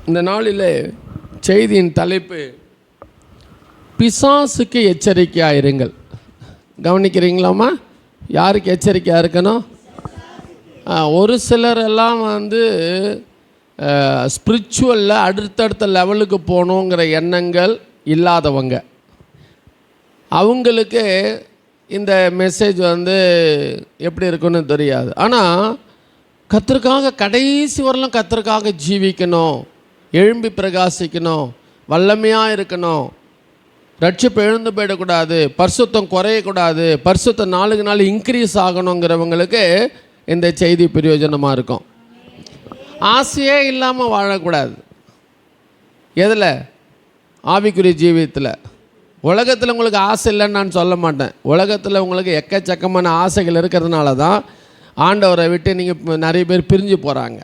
இந்த நாளிலே செய்தியின் தலைப்பு பிசாசுக்கு எச்சரிக்கையாக இருங்கள். கவனிக்கிறீங்களாம்மா? யாருக்கு எச்சரிக்கையாக இருக்கணும்? ஒரு சிலர் எல்லாம் ஸ்பிரிச்சுவலில் அடுத்தடுத்த லெவலுக்கு போகணுங்கிற எண்ணங்கள் இல்லாதவங்க, அவங்களுக்கு இந்த மெசேஜ் எப்படி இருக்குன்னு தெரியாது. ஆனால் கர்த்தருக்காக கடைசி வரலும் கர்த்தருக்காக ஜீவிக்கணும், எழும்பி பிரகாசிக்கணும், வல்லமையாக இருக்கணும், ரட்சிப்பு எழுந்து போயிடக்கூடாது, பரிசுத்தம் குறையக்கூடாது, பரிசுத்தம் நாளுக்கு நாள் இன்க்ரீஸ் ஆகணுங்கிறவங்களுக்கு இந்த செய்தி பிரயோஜனமாக இருக்கும். ஆசையே இல்லாமல் வாழக்கூடாது. எதில்? ஆவிக்குரிய ஜீவியத்தில். உலகத்தில் உங்களுக்கு ஆசை இல்லைன்னு நான் சொல்ல மாட்டேன். உலகத்தில் உங்களுக்கு எக்கச்சக்கமான ஆசைகள் இருக்கிறதுனால தான் ஆண்டவரை விட்டு நீங்கள் நிறைய பேர் பிரிஞ்சு போகிறாங்க.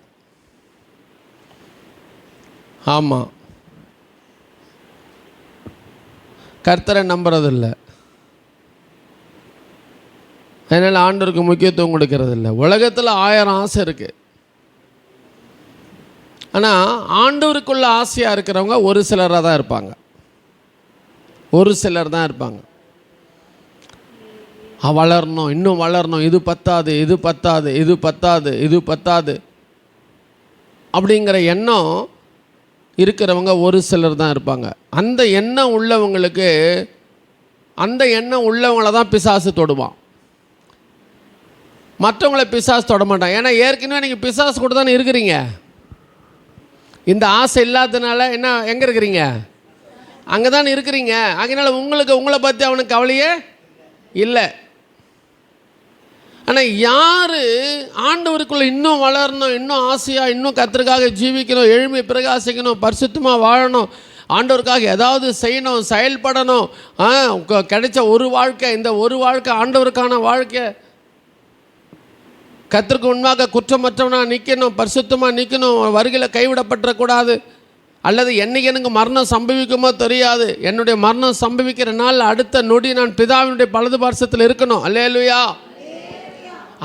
ஆமாம், கர்த்தரை நம்புறதில்லை, அதனால் ஆண்டவருக்கு முக்கியத்துவம் கொடுக்கறதில்லை. உலகத்தில் 1000 ஆசை இருக்குது. ஆனால் ஆண்டவருக்குள்ள ஆசையாக இருக்கிறவங்க ஒரு சிலராக தான் இருப்பாங்க. ஒரு சிலர் தான் இருப்பாங்க. வளரணும், இன்னும் வளரணும், இது பத்தாது, இது பத்தாது, இது பத்தாது, இது பத்தாது அப்படிங்கிற எண்ணம் இருக்கிறவங்க ஒரு சிலர் தான் இருப்பாங்க. அந்த எண்ணம் உள்ளவங்களுக்கு, அந்த எண்ணம் உள்ளவங்கள தான் பிசாசு தொடுவான். மற்றவங்களை பிசாசு தொட மாட்டான். ஏன்னா ஏற்கனவே நீங்கள் பிசாசு கூட தானே இருக்கிறீங்க. இந்த ஆசை இல்லாததுனால எங்கே இருக்கிறீங்க? அங்கே தானே இருக்கிறீங்க. அதனால உங்களை பற்றி அவனுக்கு கவலையே இல்லை. ஆனால் யார் ஆண்டவருக்குள்ளே இன்னும் வளரணும், இன்னும் ஆசையாக, இன்னும் கர்த்தருக்காக ஜீவிக்கணும், எழுமை பிரகாசிக்கணும், பரிசுத்தமாக வாழணும், ஆண்டவருக்காக ஏதாவது செய்யணும், செயல்படணும், கிடைச்ச ஒரு வாழ்க்கை, இந்த ஒரு வாழ்க்கை ஆண்டவருக்கான வாழ்க்கை, கர்த்தருக்கு முன்பாக குற்றமற்றவனாக நிற்கணும், பரிசுத்தமாக நிற்கணும், வருகையில் கைவிடப்பட்டுறக்கூடாது, அல்லது என்னைக்கு எனக்கு மரணம் சம்பவிக்குமோ தெரியாது, என்னுடைய மரணம் சம்பவிக்கிற நாள் அடுத்த நொடி நான் பிதாவினுடைய பலது பார்சத்தில் இருக்கணும். அல்லேலூயா.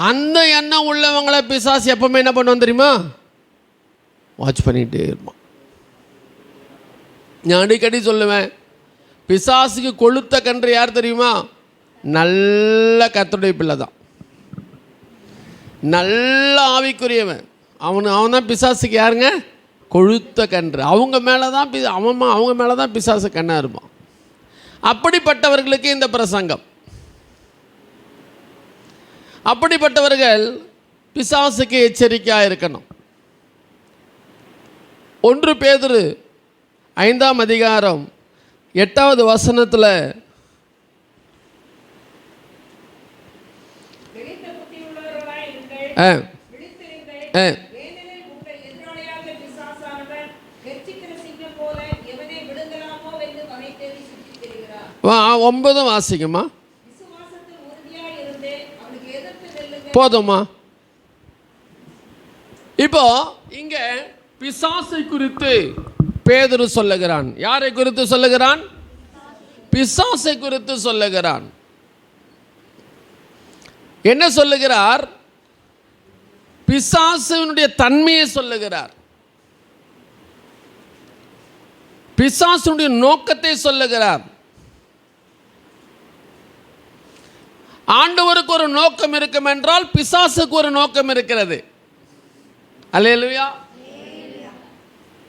அந்த எண்ணம் உள்ளவங்களை பிசாசு எப்பவுமே என்ன பண்ணுவோம் தெரியுமா? வாட்ச் பண்ணிகிட்டே இருப்பான். நான் அடிக்கடி சொல்லுவேன், பிசாசுக்கு கொளுத்த கன்று யார் தெரியுமா? நல்ல கர்த்தருடைய பிள்ளை தான், நல்ல ஆவிக்குரியவன். அவன் தான் பிசாசுக்கு யாருங்க? கொழுத்த கன்று. அவங்க மேலே தான் அவங்க மேலே தான் பிசாசு கண்ணாக இருப்பான். அப்படிப்பட்டவர்களுக்கு இந்த பிரசங்கம். அப்படிப்பட்டவர்கள் பிசாசுக்கு எச்சரிக்கையாக இருக்கணும். 1 பேதுரு 5ஆம் அதிகாரம் 8வது வசனத்தில் வாசிக்குமா? போதுமா? இப்போ இங்க பிசாசை குறித்து பேதுரு சொல்லுகிறான். யாரை குறித்து சொல்லுகிறான்? பிசாசை குறித்து சொல்லுகிறான். என்ன சொல்லுகிறார்? பிசாசுடைய தன்மையை சொல்லுகிறார், பிசாசுடைய நோக்கத்தை சொல்லுகிறார். ஆண்டவருக்கு ஒரு நோக்கம் இருக்கும் என்றால் பிசாசுக்கு ஒரு நோக்கம் இருக்கிறது. அல்லேலூயா.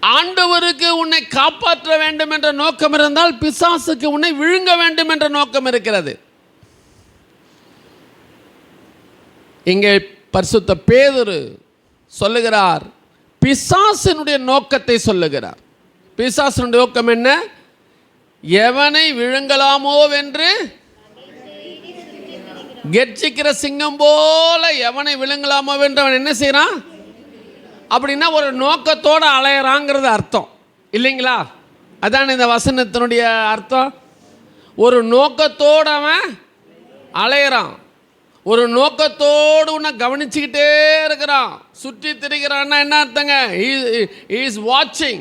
ஆண்டவருக்கு உன்னை காப்பாற்ற வேண்டும் என்ற நோக்கம் இருந்தால் பிசாசுக்கு உன்னை விழுங்க வேண்டும் என்ற நோக்கம் இருக்கிறது. இங்கே பரிசுத்த பேதுரு சொல்லுகிறார், பிசாசினுடைய நோக்கத்தை சொல்லுகிறார். பிசாசினுடைய நோக்கம் என்ன? எவனை விழுங்கலாமோ என்று கெர்ச்சிக்கிற சிங்கம் போல எவனை விழுங்கலாமோ என்று அவன் என்ன செய்யறான்? அப்படின்னா ஒரு நோக்கத்தோடு அலையறாங்கிறது அர்த்தம் இல்லைங்களா? அதான் இந்த வசனத்தினுடைய அர்த்தம். ஒரு நோக்கத்தோடு அவன் அலையறான், ஒரு நோக்கத்தோடு உன்னை கவனிச்சுக்கிட்டே இருக்கிறான், சுற்றி திரிகிறான்னா என்ன அர்த்தங்க? he is watching.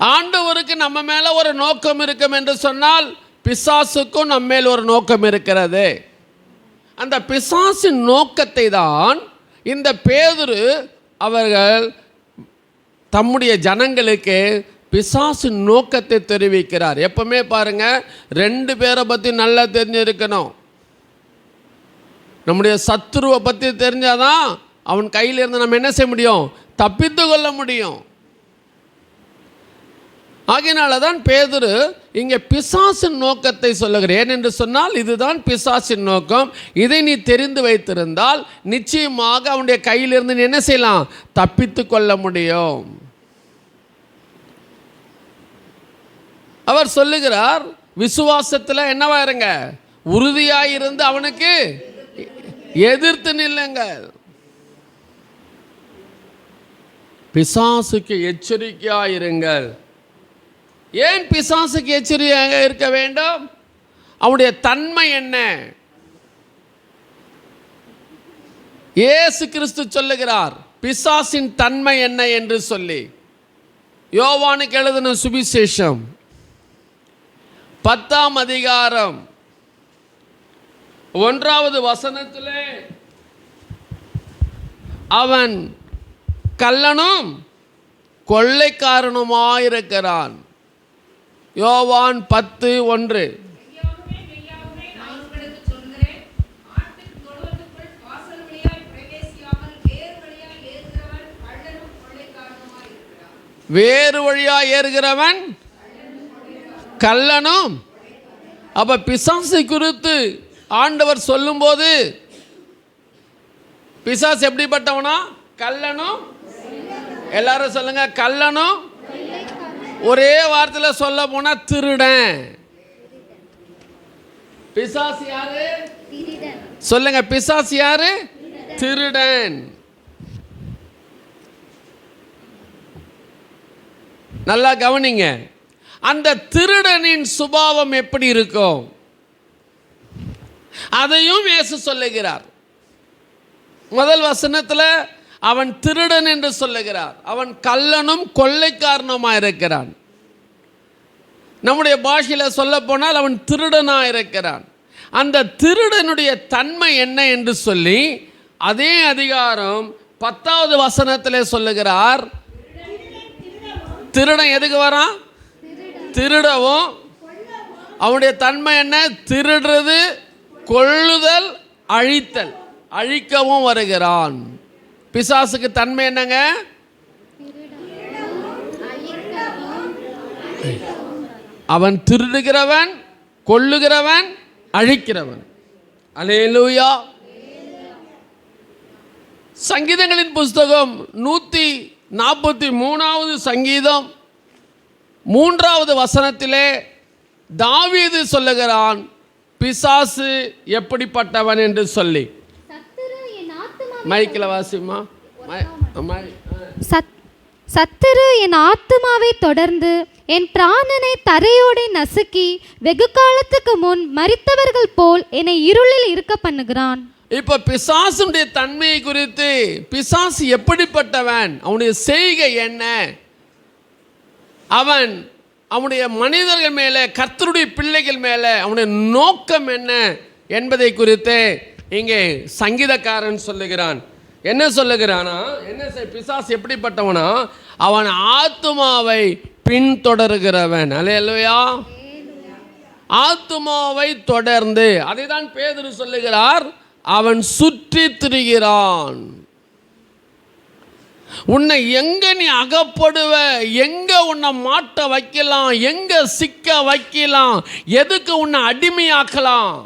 ஆண்டவருக்கு நம்ம மேலே ஒரு நோக்கம் இருக்கும் என்று சொன்னால் பிசாசுக்கும் நம்ம மேல் ஒரு நோக்கம் இருக்கிறது. அந்த பிசாசின் நோக்கத்தை தான் இந்த பேதுரு அவர்கள் தம்முடைய ஜனங்களுக்கு பிசாசு நோக்கத்தை தெரிவிக்கிறார். எப்பவுமே பாருங்க, 2 பேரை பற்றி நல்லா தெரிஞ்சிருக்கணும். நம்முடைய சத்துருவை பற்றி தெரிஞ்சாதான் அவன் கையில் இருந்து நம்ம என்ன செய்ய முடியும்? தப்பித்து கொள்ள முடியும். ஆகையினால தான் பேதுரு இங்கே பிசாசின் நோக்கத்தை சொல்லுகிறேன். ஏனென்று சொன்னால் இதுதான் பிசாசின் நோக்கம். இதை நீ தெரிந்து வைத்திருந்தால் நிச்சயமாக அவனுடைய கையிலிருந்து நீ என்ன செய்யலாம்? தப்பித்து கொள்ள முடியும். அவர் சொல்லுகிறார், விசுவாசத்தில் என்னவா இருங்க, உறுதியாயிருந்து அவனுக்கு எதிர்த்து நில்லுங்க. பிசாசுக்கு எச்சரிக்கையாயிருங்கள். ஏன் பிசாசுக்கு எச்சரிக்கையாக இருக்க வேண்டும்? அவனுடைய தன்மை என்ன? இயேசு கிறிஸ்து சொல்லுகிறார் பிசாசின் தன்மை என்ன என்று சொல்லி. யோவானுக்கு எழுதின சுவிசேஷம் 10ஆம் அதிகாரம் 1வது வசனத்திலே, அவன் கள்ளனும் கொள்ளைக்காரனுமாயிருக்கிறான். யோவான் 10:1. வேறு வழியா ஏறுகிறவன் கள்ளனும். அப்ப பிசாசை குறித்து ஆண்டவர் சொல்லும்போது பிசாசு எப்படிப்பட்டவனா? கள்ளனும். எல்லாரும் சொல்லுங்க, கள்ளனும். ஒரே வார்த்தையில் சொல்ல போனா திருடன். பிசாசு யாரு? சொல்லுங்க, பிசாசு யாரு? திருடன். நல்லா கவனிங்க. அந்த திருடனின் சுபாவம் எப்படி இருக்கும் அதையும் இயேசு சொல்லுகிறார். முதல் வசனத்தில் அவன் திருடன் என்று சொல்லுகிறார். அவன் கள்ளனும் கொள்ளைக்காரனுமாக இருக்கிறான். நம்முடைய பாஷையில் சொல்ல போனால் அவன் திருடனாக இருக்கிறான். அந்த திருடனுடைய தன்மை என்ன என்று சொல்லி அதே அதிகாரம் 10வது வசனத்தில் சொல்லுகிறார். திருடன் எதுக்கு வரான்? திருடவும். அவனுடைய தன்மை என்ன? திருடுறது, கொள்ளுதல், அழித்தல், அழிக்கவும் வருகிறான். பிசாசுக்கு தன்மை என்னங்க? அவன் திருடுகிறவன், கொல்லுகிறவன், அழிக்கிறவன். அல்லேலூயா. சங்கீதங்களின் புஸ்தகம் 143வது சங்கீதம் 3வது வசனத்திலே தாவீது சொல்லுகிறான் பிசாசு எப்படிப்பட்டவன் என்று சொல்லி. மைக்கில் வாசிமா. சத்துரு என் ஆத்துமாவை தொடர்ந்து என் பிராணனை தரையோடு நசுக்கி வெகு காலத்துக்கு முன் மரித்தவர்கள் போல் என்னை இருளில் இருக்க பண்ணுகிறான். இப்ப பிசாசுடைய தன்மையை குறித்து, பிசாசு எப்படிப்பட்டவன், அவனுடைய செய்கை என்ன, அவனுடைய மனிதர்கள் மேலே, கர்த்தருடைய பிள்ளைகள் மேலே அவனுடைய நோக்கம் என்ன என்பதை குறித்து இங்கே சங்கீதக்காரன் சொல்லுகிறான். என்ன சொல்லுகிறானா? என்ன பிசாசு எப்படிப்பட்டவனா? அவன் ஆத்துமாவை பின்தொடர்கிறவன். அல்லேலூயா. ஆத்துமாவை தொடர்ந்து, அதை தான் பேதுரு சொல்லுகிறார், அவன் சுற்றி திரிகிறான். உன்னை எங்க நீ அகப்படுவ, எங்க உன்னை மாட்ட வைக்கலாம், எங்க சிக்க வைக்கலாம், எதுக்கு உன்னை அடிமையாக்கலாம்,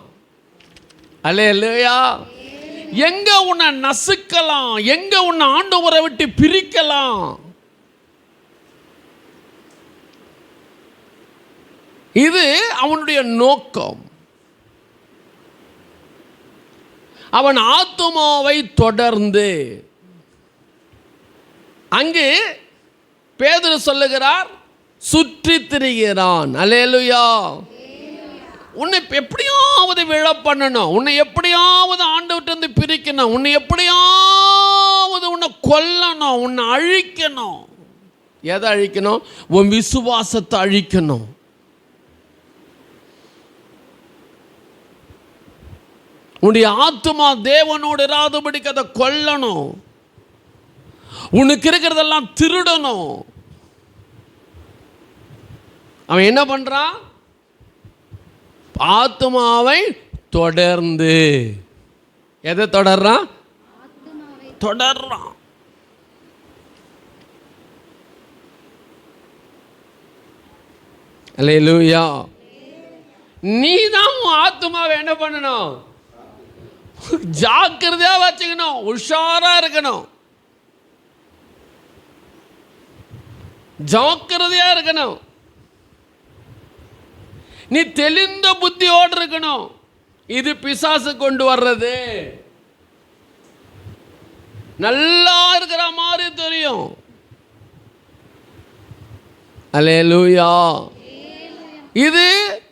அல்லேலூயா, எங்க உன்னை நசுக்கலாம், எங்க உன்னை ஆண்டவரை விட்டு பிரிக்கலாம், இது அவனுடைய நோக்கம். அவன் ஆத்துமாவை தொடர்ந்து, அங்கு பேதுரு சொல்லுகிறார் சுற்றி திரிகிறான். அல்லேலூயா. உன்னை எப்படியாவது விழ பண்ணணும், உன்னை எப்படியாவது ஆண்டவர்கிட்ட இருந்து பிரிக்கணும், உன்னை எப்படியாவது உன்னை கொல்லணும், உன்னை அழிக்கணும். எதை அழிக்கணும்? உன் விசுவாசத்தை அழிக்கணும். உன்னுடைய ஆத்துமா தேவனோடு இராதபடிக்கு அதை கொல்லணும். உனக்கு இருக்கிறதெல்லாம் திருடணும். அவன் என்ன பண்றான்? ஆத்துமாவை தொடர்ந்து. எதை தொடர்றான்? தொடர்றான். அல்லேலூயா. நீ தான் உன் ஆத்துமாவை என்ன பண்ணணும்? ஜாக்கிரதையா வச்சுக்கணும், உஷாரா இருக்கணும், ஜாக்கிரதையா இருக்கணும். நீ தெளிந்த புத்தியோடு இருக்கணும். இது பிசாசு கொண்டு வர்றது. நல்லா இருக்கிற மாதிரி தெரியும். அல்லேலூயா. இது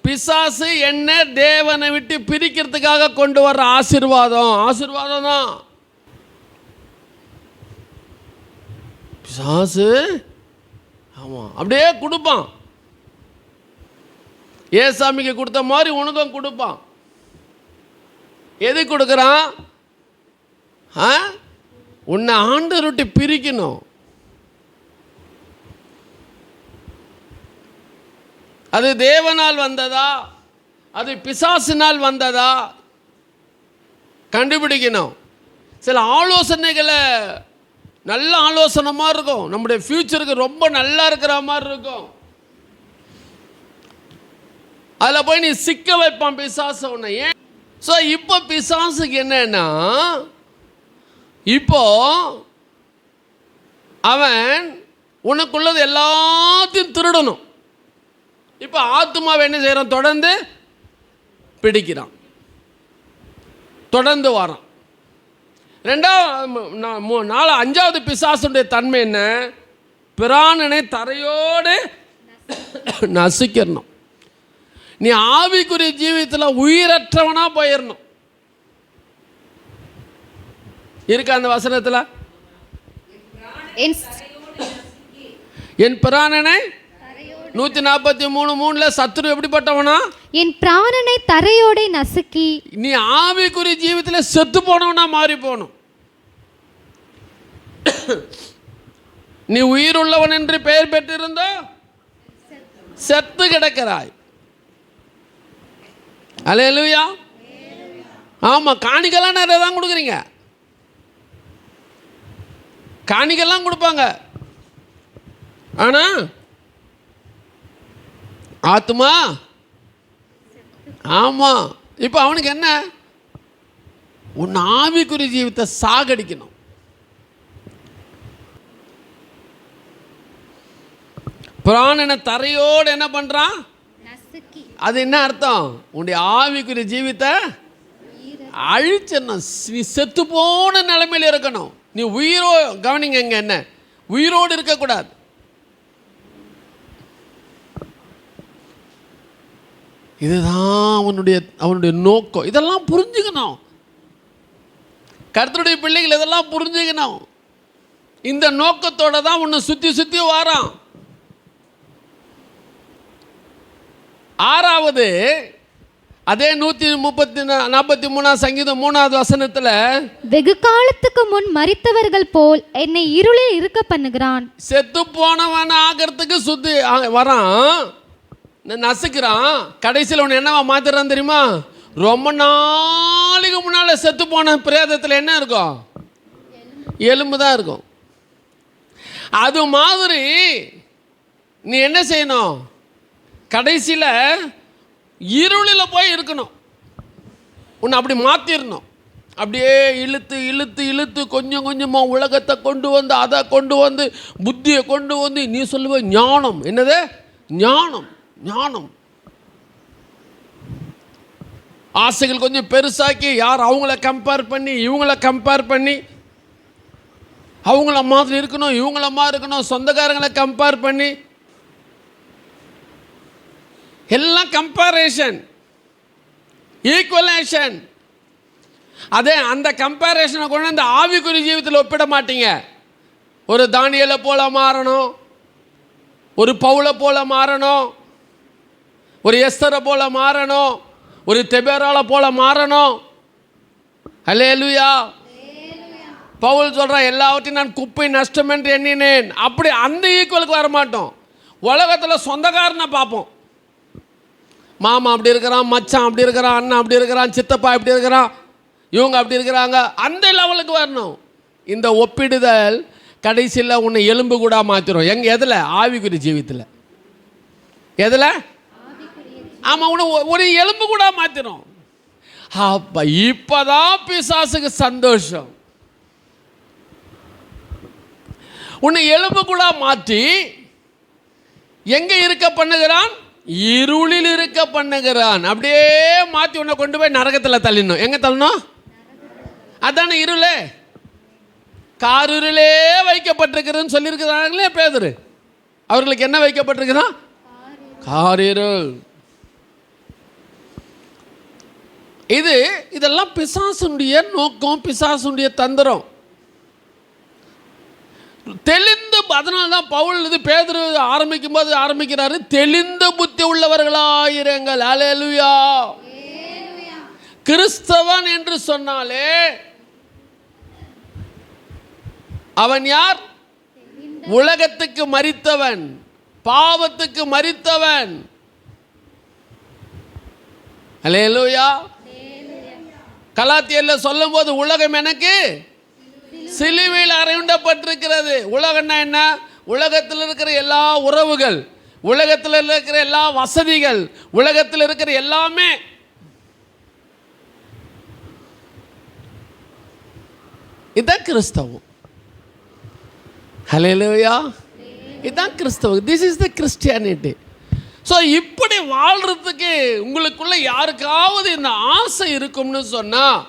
பிசாசு என்ன தேவனை விட்டு பிரிக்கிறதுக்காக கொண்டு வர்ற ஆசீர்வாதம். ஆசீர்வாதம் தான் பிசாசு. ஆமாம், அப்படியே கொடுப்பான். ஏசாமிக்கு கொடுத்த மாதிரி உனக்கும் கொடுப்பான். எது கொடுக்குறான்? உன்னை ஆண்டவரை விட்டு பிரிக்கணும். அது தேவனால் வந்ததா, அது பிசாசினால் வந்ததா கண்டுபிடிக்கணும். சில ஆலோசனைகளை நல்ல ஆலோசனை மாதிரி இருக்கும், நம்முடைய ஃபியூச்சருக்கு ரொம்ப நல்லா இருக்கிற மாதிரி இருக்கும். அதில் போய் நீ சிக்க வைப்பான் பிசாசு உன்னை. ஏன்? ஸோ இப்போ பிசாசுக்கு என்னன்னா, இப்போ அவன் உனக்குள்ளது எல்லாத்தையும் திருடணும். இப்போ ஆத்துமாவை என்ன செய்கிறான்? தொடர்ந்து பிடிக்கிறான், தொடர்ந்து வரான். அஞ்சாவது பிசாசுடைய தன்மை என்ன? பிராணனை தரையோடு நசுக்கிறணும். நீ ஆவிக்குரிய ஜீவியத்தில் உயிரற்றவனா போயிடணும். இருக்கா அந்த வசனத்தில்? என் பிராணனை 143:3 சத்துரு எப்படிப்பட்டவனா? என் பிராணனை தரையோட நசுக்கி. நீ ஆவிக்குரிய ஜீவியத்தில் செத்து போனவனா மாறி போகணும். நீ உயிருள்ளவன் என்று பெயர் பெற்றிருந்தோ செத்து கிடக்கிறாய். அல்லேலூயா. ஆமாம், காணிக்கெல்லாம் நிறைய தான் கொடுக்குறீங்க. காணிக்கெல்லாம் கொடுப்பாங்க. ஆனால் ஆத்துமா, ஆமாம், இப்போ அவனுக்கு என்ன? உன் ஆவிக்குரிய ஜீவித்தை சாகடிக்கணும். பிராணனை தரையோடு என்ன பண்ணுறான்? அது என்ன அர்த்தம்? உன்னுடைய ஆவிக்குரிய ஜீவித்தை அழிச்சிடணும். நீ செத்து போன நிலைமையில் இருக்கணும். நீ உயிரோ, கவனிங்க, இங்க என்ன, உயிரோடு இருக்கக்கூடாது. இதுதான் அவனுடைய நோக்கம். இதெல்லாம் புரிஞ்சுக்கணும். கர்த்தருடைய பிள்ளைகள் இதெல்லாம் புரிஞ்சுக்கணும். இந்த நோக்கத்தோட தான் உன்னை சுற்றி சுற்றி வாரான். ஆறாவது, அதே 143 சங்கீதம் 3வது வசனத்தில், வெகு காலத்துக்கு முன் மரித்தவர்கள் போல் என்னை இருளில் இருக்க பண்ணுகிறான். செத்து போனவன் ஆகிறதுக்கு சுத்தி வரான், நசுக்கிறான். கடைசியில் ஒன்று என்னவா மாத்திரான் தெரியுமா? ரொம்ப நாளைக்கு முன்னால் செத்து போன பிரேதத்தில் என்ன இருக்கும்? எலும்பு தான் இருக்கும். அது மாதிரி நீ என்ன செய்யணும்? கடைசியில் இருளில் போய் இருக்கணும். உன்னை அப்படி மாற்றிடணும். அப்படியே இழுத்து இழுத்து இழுத்து கொஞ்சம் கொஞ்சமாக உலகத்தை கொண்டு வந்து, அதை கொண்டு வந்து, புத்தியை கொண்டு வந்து, நீ சொல்லுவ ஞானம். என்னது ஞானம்? ஞானம் ஆசைகள் கொஞ்சம் பெருசாக்கி, யார் அவங்கள கம்பேர் பண்ணி, இவங்கள கம்பேர் பண்ணி, அவங்கள மாதிரி இருக்கணும், இவங்கள மாதிரி இருக்கணும், சொந்தக்காரங்களை கம்பேர் பண்ணி, எல்லாம் கம்பேரிஷன், ஈக்குவலேஷன். அதே அந்த கம்பேரிஷனை கொண்டு அந்த ஆவிக்குரிய ஜீவிதத்தில் ஒப்பிட மாட்டீங்க. ஒரு தானியலை போல மாறணும், ஒரு பவுலை போல மாறணும், ஒரு எஸ்தரை போல மாறணும், ஒரு தெபேரால போல மாறணும். அல்லேலூயா. பவுல் சொல்கிறான், எல்லாவற்றையும் நான் குப்பை நஷ்டம் என்று எண்ணினேன். அப்படி அந்த ஈக்குவலுக்கு வரமாட்டோம். உலகத்தில் சொந்தக்காரனை பார்ப்போம். மாமா அப்படி இருக்கிறான், மச்சான் அப்படி இருக்கிறான், அண்ணன் அப்படி இருக்கிறான், சித்தப்பா இப்படி இருக்கிறான், இவங்க அப்படி இருக்கிறாங்க. அந்த லெவலுக்கு வரணும். இந்த ஒப்பிடுதல் கடைசியில் உன்னை எலும்பு கூட மாற்றிடும். எதில்? ஆவிக்குரிய ஜீவித்தில். எதில்? ஆமாம், உன்னை ஒரு எலும்பு கூட மாற்றிடும். அப்போ இப்போதான் பிசாசுக்கு சந்தோஷம். உன்னை எலும்பு கூட மாற்றி எங்கே இருக்க பண்ணுகிறான்? இருளில் இருக்க பண்ணுகிறான். அப்படியே மாற்றி உன்னை கொண்டு போய் நரகத்தில் தள்ளிடணும். எங்கே தள்ளணும்? அதானே இருளே. காரிருளே வைக்கப்பட்டிருக்கிறதுன்னு சொல்லியிருக்கிறாங்களே பேதுரு. அவர்களுக்கு என்ன வைக்கப்பட்டிருக்கிறான்? காரிருள். இதெல்லாம் பிசாசுடைய நோக்கம், பிசாசுடைய தந்திரம். தெளிந்த, அதனால்தான் பவுல் இது பேதுரு ஆரம்பிக்கும் போது ஆரம்பிக்கிறாரு, தெளிந்த புத்தி உள்ளவர்களாயிருங்கள். அல்லேலூயா. கிறிஸ்தவன் என்று சொன்னாலே அவன் யார்? உலகத்துக்கு மரித்தவன், பாவத்துக்கு மரித்தவன். அல்லேலூயா. கலாத்தியர்ல சொல்லும் போது உலகம் எனக்கு சிலுவையில் அறையுண்டப்பட்டிருக்கிறது. உலகம்னா என்ன? உலகத்தில் இருக்கிற எல்லா உறவுகள், உலகத்தில் இருக்கிற எல்லா வசதிகள், உலகத்தில் இருக்கிற எல்லாமே. இதுதான் கிறிஸ்தவம். ஹல்லேலூயா. இதுதான் கிறிஸ்தவம். This is the Christianity. So இப்படி வாழ்கிறதுக்கு உங்களுக்குள்ள யாருக்காவது இந்த ஆசை இருக்கும்னு சொன்னால்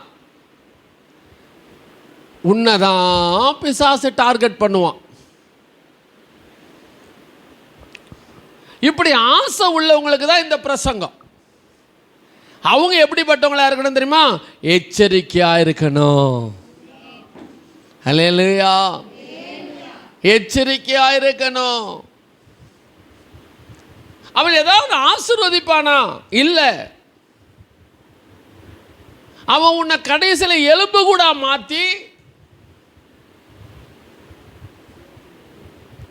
உன்னதான் பிசாசு டார்கெட் பண்ணுவான். இப்படி ஆசை உள்ளவங்களுக்கு தான் இந்த பிரசங்கம். அவங்க எப்படிப்பட்டவங்களா இருக்கணும் தெரியுமா? எச்சரிக்கையாக இருக்கணும். அல்லேலூயா. எச்சரிக்கையாக இருக்கணும். அவன் ஏதாவது ஆசீர்வதிப்பானா? இல்லை. அவன் உன்னை கடைசியில் எலும்பு கூட மாற்றி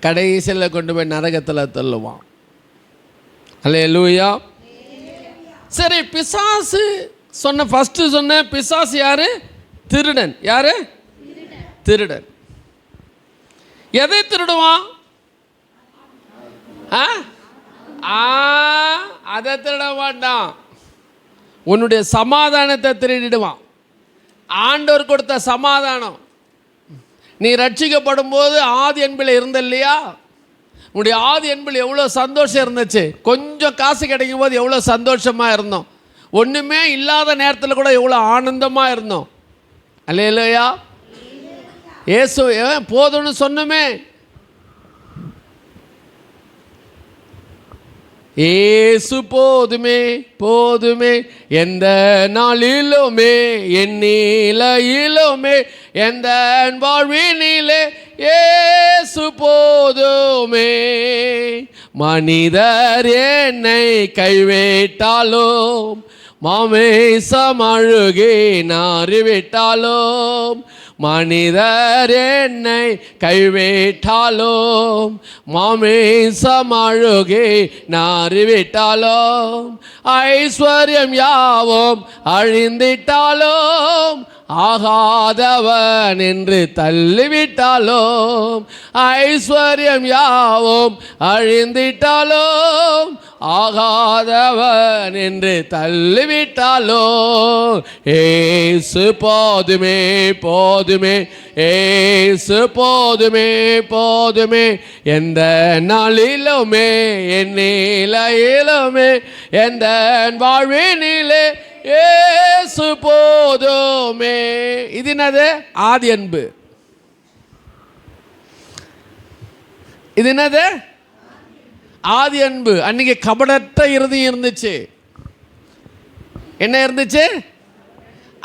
கடைசியில் கொண்டு போய் நரகத்தில் தள்ளுவான். அல்லேலூயா. சரி, பிசாசு ஃபர்ஸ்ட் சொன்ன பிசாசு யாரு? திருடன். யாரு? திருடன். எதை திருடுவான்? அதை திருட மாட்டான். உன்னுடைய சமாதானத்தை திருடிடுவான். ஆண்டவர் கொடுத்த சமாதானம். நீ ரட்சிக்கப்படும் போது ஆதி அன்பில் இருந்த இல்லையா? உன்னுடைய ஆதி அன்பில் எவ்வளோ சந்தோஷம் இருந்துச்சு. கொஞ்சம் காசு கிடைக்கும் போது எவ்வளோ சந்தோஷமாக இருந்தோம். ஒன்றுமே இல்லாத நேரத்தில் கூட எவ்வளோ ஆனந்தமாக இருந்தோம். அல்லேலூயா. இயேசு போதும்னு சொன்னமே. ஏசு போதுமே போதுமே, எந்த நாளிலுமே என் நிலையிலுமே எந்த வாழ்வினிலே ஏசு போதுமே. மனிதர் என்னை கைவிட்டாலும் மாமேசம் அழுகி நாறிவிட்டாலும், மனிதர் என்னை கைவிட்டாலும் மாமேசம் அழுகி நாறிவிட்டாலும், ஐஸ்வர்யம் யாவும் அழிந்திட்டாலும் ஆகாதவன் என்று தள்ளிவிட்டாலும், ஐஸ்வர்யம் யாவும் அழிந்திட்டாலும் ஆகாதவன் என்று தள்ளிவிட்டாலும், ஏசு போதுமே போதுமே, ஏசு போதுமே போதுமே, எந்த நாளிலுமே என் நிலையிலுமே எந்த வாழ்வினிலே ஏசு போதுமே. இது என்னது? ஆதி அன்பு. இது என்னது? ஆதி அன்பு. அன்னைக்கு கபடற்ற இருதயம் இருந்துச்சு. என்ன இருந்துச்சு?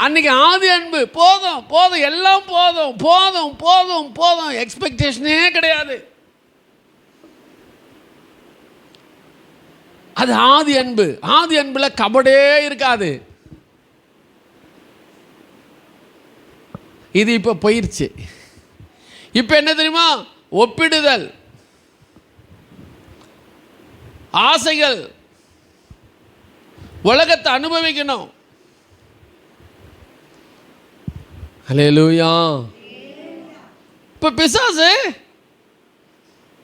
அன்னைக்கு ஆதி அன்பு. போதும் போதும், எல்லாம் போதும் போதும் போதும் போதும், எக்ஸ்பெக்டேஷனே கிடையாது. அது ஆதி அன்பு. ஆதி அன்புல கபடே இருக்காது. இது இப்போ போயிடுச்சு. இப்போ என்ன தெரியுமா? ஒப்பிடுதல், ஆசைகள், உலகத்தை அனுபவிக்கணும். ஹல்லேலூயா. இப்போ பிசாசு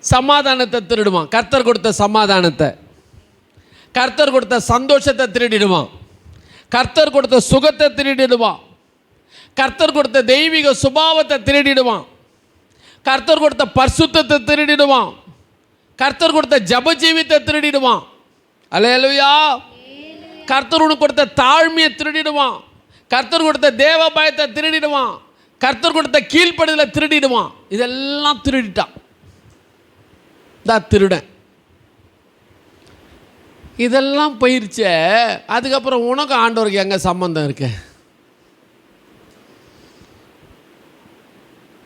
சமாதானத்தை திருடுவான். கர்த்தர் கொடுத்த சமாதானத்தை, கர்த்தர் கொடுத்த சந்தோஷத்தை திருடிடுவான். கர்த்தர் கொடுத்த சுகத்தை திருடிடுவான். கர்த்தர் கொடுத்த தெய்வீக சுபாவத்தை திருடிடுவான். கர்த்தர் கொடுத்த பரிசுத்தத்தை திருடிடுவான். கர்த்தர் கொடுத்த ஜப ஜீவித்தை திருடிடுவான். அல்லேலூயா. கர்த்தர் உனக்கு கொடுத்த தாழ்மையை திருடிடுவான். கர்த்தர் கொடுத்த தேவ பயத்தை திருடிடுவான். கர்த்தர் கொடுத்த கீழ்ப்படுதலை திருடிடுவான். இதெல்லாம் திருடிட்டான். தான் திருடன். இதெல்லாம் போயிருச்சே. அதுக்கப்புறம் உனக்கு ஆண்டவருக்கு எங்கே சம்பந்தம் இருக்கு?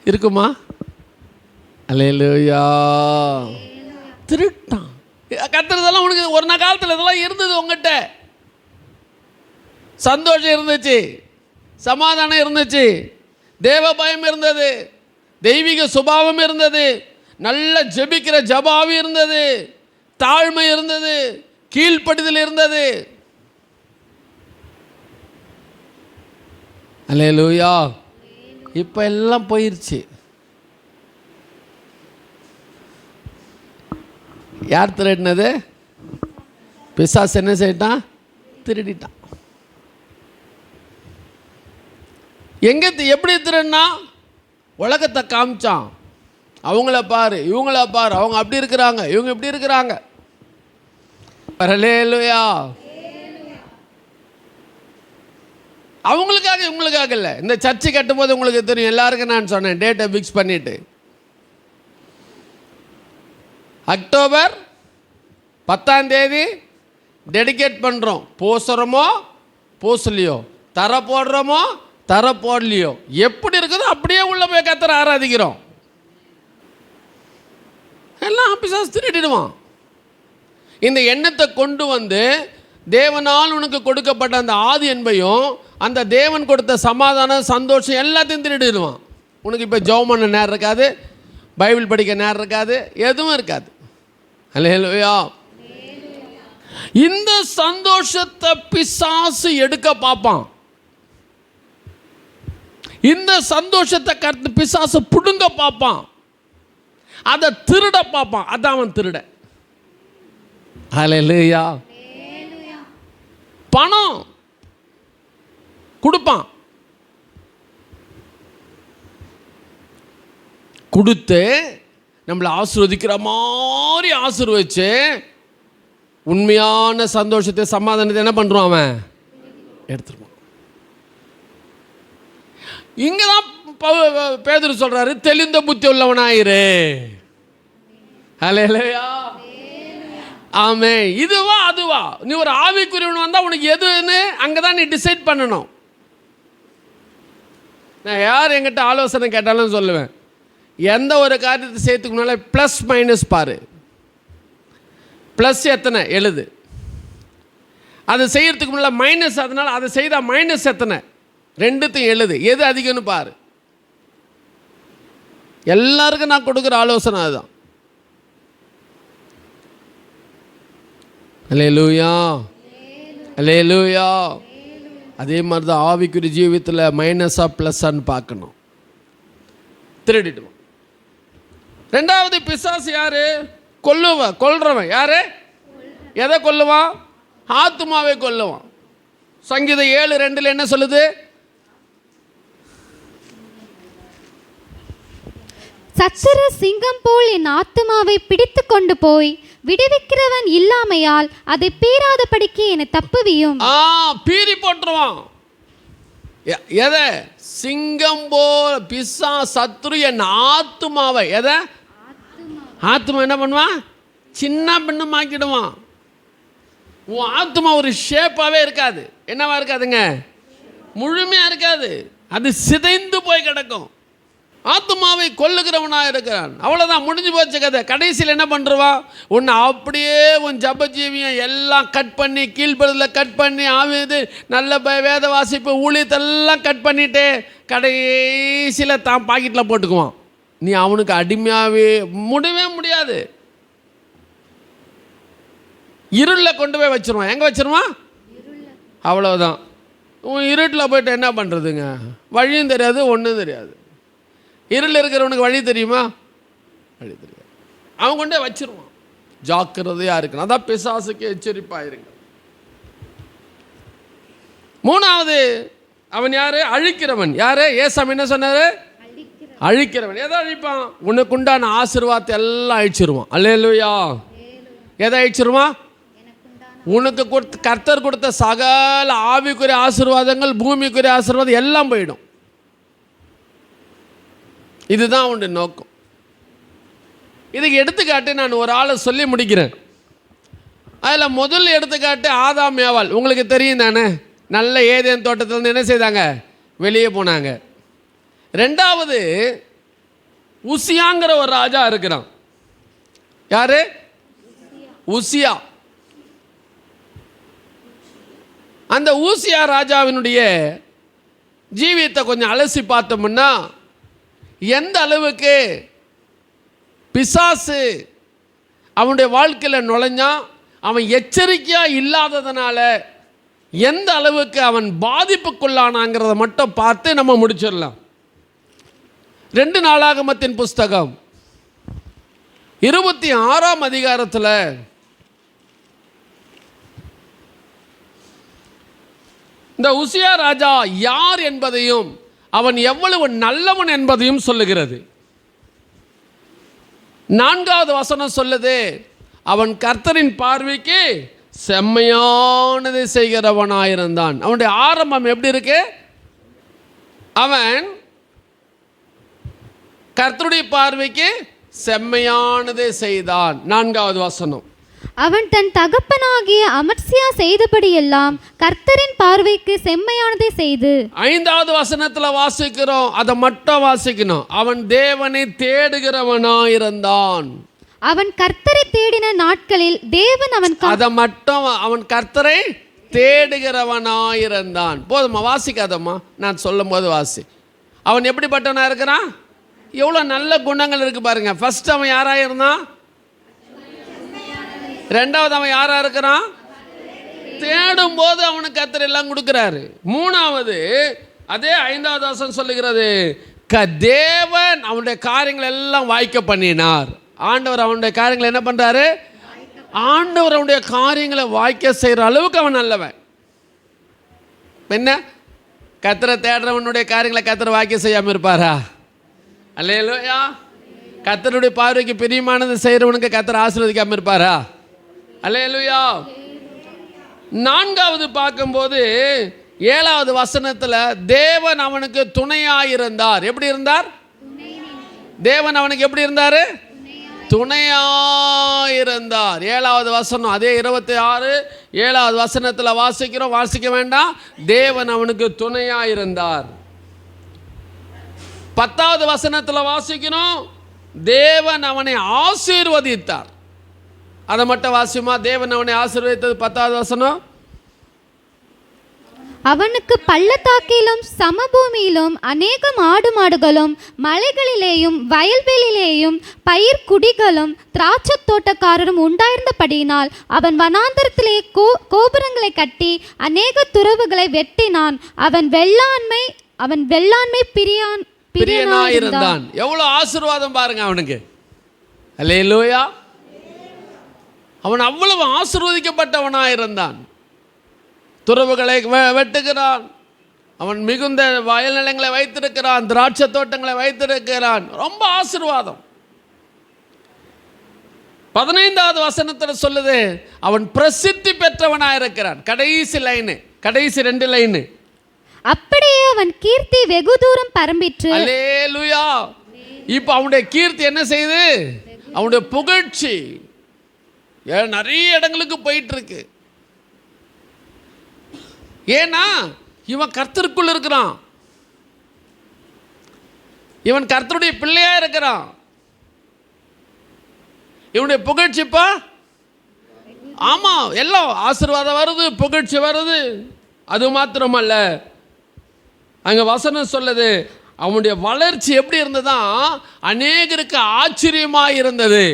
இருக்குமா? அல்லேலூயா. திருட்டான். கத்துறதெல்லாம் உனக்கு ஒரு நாள் காலத்தில் இதெல்லாம் இருந்தது. உங்ககிட்ட சந்தோஷம் இருந்துச்சு, சமாதானம் இருந்துச்சு, தேவ பயம் இருந்தது, தெய்வீக சுபாவம் இருந்தது, நல்ல ஜெபிக்கிற ஜபாவி இருந்தது, தாழ்மை இருந்தது, கீழ்ப்படுதல் இருந்தது. அல்லேலூயா. இப்போ எல்லாம் போயிருச்சு. யார் திருடினது? பிசாசு என்ன செய்யிட்டான்? திருடிட்டான். எங்கே எப்படி திருடினா? உலகத்தை காமிச்சான். அவங்கள பாரு, இவங்கள பாரு, அவங்க அப்படி இருக்கிறாங்க, இவங்க இப்படி இருக்கிறாங்க. அல்லேலூயா. அவங்களுக்காக இவங்களுக்காக இல்லை. இந்த சர்ச்சை கட்டும்போது உங்களுக்கு தெரியும், எல்லாருக்கும் நான் சொன்னேன் டேட்டை ஃபிக்ஸ் பண்ணிட்டு, அக்டோபர் 10 டெடிகேட் பண்ணுறோம். போசுறோமோ போசலையோ, தர போடுறோமோ தர போடலையோ, எப்படி இருக்குதோ அப்படியே உள்ள போய் கர்த்தரை ஆராதிக்கிறோம். எல்லாம் பிசாசு திருடிடுவான். இந்த எண்ணத்தை கொண்டு வந்து தேவனால் உனக்கு கொடுக்கப்பட்ட அந்த ஆதி என்பையும் அந்த தேவன் கொடுத்த சமாதானம், சந்தோஷம் எல்லாத்தையும் திருடிடுவான். உனக்கு இப்போ ஜெபம் பண்ண நேரம் இருக்காது, பைபிள் படிக்க நேரம் இருக்காது, எதுவும் இருக்காது. அல்லேலூயா. இந்த சந்தோஷத்தை பிசாசு எடுக்க பார்ப்பான். இந்த சந்தோஷத்தை பிசாசு புடுங்க பார்ப்பான். அதை திருட பார்ப்பான். அதான் அவன் திருட. அல்லேலூயா. பணம் கொடுப்பான். கொடுத்து நம்மளை ஆசீர்வதிக்கிற மாதிரி ஆசீர்வதிச்சு உண்மையான சந்தோஷத்தை, சமாதானத்தை என்ன பண்ணுறான்? அவன் எடுத்துருவான். இங்கே தான் பேதுரு சொல்கிறாரு, தெளிந்த புத்தி உள்ளவனாயிரு. அல்லேலூயா. ஆமே. இதுவா அதுவா? நீ ஒரு ஆவிக்குரியவன் வந்தால் உனக்கு எதுன்னு அங்கே தான் நீ டிசைட் பண்ணணும். நான் யார் என்கிட்ட ஆலோசனை கேட்டாலும் சொல்லுவேன், எந்த ஒரு காரியத்தை செய்யறதுக்கு முன்னால் ப்ளஸ் மைனஸ் பாரு. ப்ளஸ் எத்தனை எழுது, அதை செய்யறதுக்கு முன்னால் மைனஸ், அதனால் அதை செய்தால் மைனஸ் எத்தனை, ரெண்டுத்தையும் எழுது. எது அதிகம்னு பாரு. எல்லாருக்கும் நான் கொடுக்குற ஆலோசனை அதுதான். அல்லேலூயா. அல்லேலூயா. அதே மாதிரி தான் ஆவிக்குரிய ஜீவியத்தில் மைனஸாக ப்ளஸ்ஸான்னு பார்க்கணும். திருடிடுவோம். ரெண்டாவது பிசாசு யாரு? கொல்றவன். யாரு? எதை கொல்லுவான்? ஆத்துமாவை கொல்லுவான். சங்கீதம் 7:2 என்ன சொல்லுது? சச்சர சிங்கம் போல் என் ஆத்துமாவை பிடித்து கொண்டு போய் விடுவிக்கிறவன் இல்லாமையால் அதை பீறாதபடிக்கு என்னை தப்புவியும். பீறி போட்டுருவான். எதை? சிங்கம் போல் பிசா சத்ரு என் ஆத்துமாவை. எதை? ஆத்துமா என்ன பண்ணுவான்? சின்ன பின்னமாக்கிடுவான். உன் ஆத்துமா ஒரு ஷேப்பாகவே இருக்காது. என்னவா இருக்காதுங்க? முழுமையாக இருக்காது. அது சிதைந்து போய் கிடக்கும். ஆத்துமாவை கொல்லுகிறவனாக இருக்கிறான். அவ்வளோதான், முடிஞ்சு போச்சு கதை. கடைசியில் என்ன பண்ணுறவா? உன்னை அப்படியே உன் ஜபஜீவியம் எல்லாம் கட் பண்ணி, கீழ்படுதல கட் பண்ணி, ஆவிது நல்ல வேத வாசிப்பு ஊழியத்தெல்லாம் கட் பண்ணிட்டு கடைசியில் தான் பாக்கெட்டில் போட்டுக்குவான். நீ அவனுக்கு அடிமையாகவே முடியாது. இருளில் கொண்டு போய் வச்சிருவான். எங்கே வச்சிருவான்? அவ்வளோதான். இருட்டில் போய்ட்டு என்ன பண்ணுறதுங்க? வழியும் தெரியாது, ஒன்றும் தெரியாது. இருளில் இருக்கிறவனுக்கு வழி தெரியுமா? வழி தெரியாது. அவன் கொண்டே வச்சிருவான். ஜாக்கிரதையாக இருக்கணும். அதான் பிசாசுக்கு எச்சரிப்பாயிருங்க. மூணாவது அவன் யாரு? அழிக்கிறவன். யாரு? ஏசாமி என்ன சொன்னாரு? அழிக்கிறவன். எதை அழிப்பான்? உனக்கு உண்டான ஆசீர்வாதத்தை எல்லாம் அழிச்சிருவான். அல்லேலூயா. எதை அழிச்சிருவான்? உனக்கு கொடுத்த கர்த்தர் கொடுத்த சகல ஆவிக்குரிய ஆசீர்வாதங்கள், பூமிக்குரிய ஆசீர்வாதம் எல்லாம் போயிடும். இதுதான் அவனுடைய நோக்கம். இதுக்கு எடுத்துக்காட்டு நான் ஒரு ஆளை சொல்லி முடிக்கிறேன். அதில் முதல் எடுத்துக்காட்டு ஆதாம் ஏவாள். உங்களுக்கு தெரியும் தானே? நல்ல ஏதேன் தோட்டத்திலேருந்து என்ன செய்தாங்க? வெளியே போனாங்க. ரெண்டாவது உசியாங்கிற ஒரு ராஜா இருக்கிறான். யாரு? உசியா. அந்த ஊசியா ராஜாவினுடைய ஜீவியத்தை கொஞ்சம் அலசி பார்த்தோம்னா, எந்த அளவுக்கு பிசாசு அவனுடைய வாழ்க்கையில் நுழைஞ்சான், அவன் எச்சரிக்கையாக இல்லாததுனால எந்த அளவுக்கு அவன் பாதிப்புக்குள்ளானாங்கிறத மட்டும் பார்த்து நம்ம முடிச்சிடலாம். 2 நாளாகமத்தின் புஸ்தகம் 26ஆம் அதிகாரத்தில் இந்த உசியா ராஜா யார் என்பதையும் அவன் எவ்வளவு நல்லவன் என்பதையும் சொல்லுகிறது. 4வது வசனம் சொல்லுது, அவன் கர்த்தரின் பார்வைக்கு செம்மையானதை செய்கிறவனாயிருந்தான். அவனுடைய ஆரம்பம் எப்படி இருக்கு? அவன் கர்த்தருடைய பார்வைக்கு செம்மையானதை செய்தான். 4வது வசனம், அவன் தன் தகப்பனாகிய அமத்சியா செய்தபடியெல்லாம் கர்த்தரின் பார்வைக்கு செம்மையானதை செய்து. 5வது வசனத்தில் வாசிக்கிறோம், அதை மட்டும் வாசிக்கணும். அவன் தேவனை தேடுகிறவனாயிருந்தான். அவன் கர்த்தரை தேடின நாட்களில் தேவன் அதை மட்டும், அவன் கர்த்தரை தேடுகிறவனாயிருந்தான். போதுமா? வாசிக்காதம்மா, நான் சொல்லும் போது வாசி. அவன் எப்படிப்பட்டவனா இருக்கிறான்? எவ்வளோ நல்ல குணங்கள் இருக்கு பாருங்க. ஃபர்ஸ்ட் அவன் யாரா இருந்தான்? 2வது அவன் யாரா இருக்கிறான்? தேடும் போது அவனுக்கு கர்த்தர் எல்லாம் கொடுக்கிறாரு. 3வது அதே 5வது வசனம் சொல்லுகிறது, தேவன் அவனுடைய காரியங்கள் எல்லாம் வாய்க்க பண்ணினார். ஆண்டவர் அவனுடைய காரியங்களை என்ன பண்றாரு? ஆண்டவர் அவனுடைய காரியங்களை வாய்க்க செய்கிற அளவுக்கு அவன் நல்லவன். என்ன? கர்த்தரை தேடுறவனுடைய காரியங்களை கர்த்தர் வாய்க்க செய்யாமல் இருப்பாரா? அல்லேலூயா. கர்த்தருடைய பார்வைக்கு பிரியமானது செய்கிறவனுக்கு கர்த்தர் ஆசீர்வதிக்காமல் இருப்பாரா? அல்லேலூயா. 4வது பார்க்கும்போது 7வது வசனத்தில் தேவன் அவனுக்கு துணையாயிருந்தார். எப்படி இருந்தார்? தேவன் அவனுக்கு எப்படி இருந்தார்? துணையாயிருந்தார். 7வது வசனம் அதே 26 7வது வசனத்தில் வாசிக்கிறோம். வாசிக்க வேண்டாம். தேவன் அவனுக்கு துணையாயிருந்தார். 10வது வசனத்தில் வாசிக்கணும், தேவன் அவனை ஆசீர்வதித்தார். அதை மட்டும் வாசிமா. தேவன் அவனை ஆசீர்வதித்தது 10வது வசனம். அவனுக்கு பள்ளத்தாக்கிலும் சமபூமியிலும் அநேகம் ஆடு மாடுகளும் மலைகளிலேயும் வயல்வெளியிலேயும் பயிர் குடிகளும் திராட்சை தோட்டக்காரரும் உண்டாயிருந்தபடியினால் அவன் வனாந்தரத்திலே கோபுரங்களை கட்டி அநேக துறவுகளை வெட்டினான். அவன் வெள்ளாண்மை பிரியனாயிருந்தான். எவ்வளவு ஆசீர்வாதம் பாருங்க அவனுக்கு. அல்லேலூயா. அவன் அவ்வளவு ஆசீர்வதிக்கப்பட்டவனாயிருந்தான். துறவுகளை வெட்டுகிறான். அவன் மிகுந்த வயல் நிலங்களை வைத்திருக்கிறான், திராட்சை தோட்டங்களை வைத்திருக்கிறான். ரொம்ப ஆசீர்வாதம். 15வது வசனத்தில் சொல்லுது, அவன் பிரசித்தி பெற்றவனாயிருக்கிறான். கடைசி லைனு, கடைசி 2 லைனு. அப்படியே அவன் கீர்த்தி வெகு தூரம் பரம்பிற்று. அல்லேலூயா. இப்போ அவனுடைய கீர்த்தி என்ன செய்யுது? அவனுடைய புகழ்ச்சி நிறைய இடங்களுக்கு போயிட்டு இருக்கு. ஏன்னா இவன் கர்த்தருக்குள் இருக்கிறான், இவன் கர்த்தருடைய பிள்ளையா இருக்கிறான். இவனுடைய புகழ்ச்சிப்பா, ஆமா, எல்லாம் ஆசீர்வாதம் வருது, புகழ்ச்சி வருது. அது மாத்திரமல்ல, அங்கே வசனம் சொல்லுது, அவனுடைய வளர்ச்சி எப்படி இருந்ததா, அநேகருக்கு ஆச்சரியமாக இருந்தது.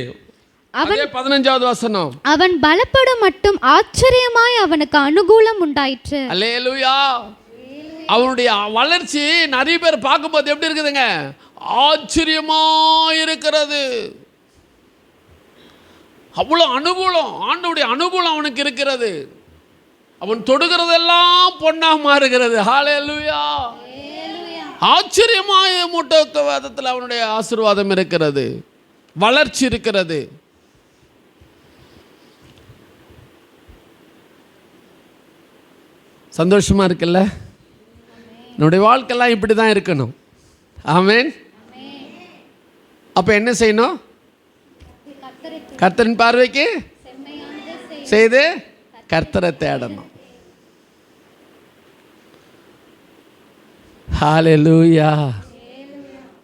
அதே 15வது வசனம், அவன் பலப்படும் மட்டும் ஆச்சரியமாய் அவனுக்கு அனுகூலம் உண்டாயிற்று. அல்லேலூயா. அவனுடைய வளர்ச்சி நிறைய பேர் பார்க்கும்போது எப்படி இருக்குதுங்க, ஆச்சரியமா இருக்கிறது. அவ்வளோ அனுகூலம், ஆண்டவருடைய அனுகூலம் அவனுக்கு இருக்கிறது. அவன் தொடுகிறதெல்லாம் பொன்னா மாறுகிறது. ஹல்லேலூயா. ஆச்சரியமாய மூட்டவாதத்தில் அவனுடைய ஆசீர்வாதம் இருக்கிறது, வளர்ச்சி இருக்கிறது. சந்தோஷமா இருக்குல்ல? என்னுடைய வாழ்க்கையெல்லாம் இப்படி தான் இருக்கணும். ஆமென். அப்போ என்ன செய்யணும்? கர்த்தரின் பார்வைக்கு செய்து கர்த்தரை தேடணும். ஹல்லேலூயா,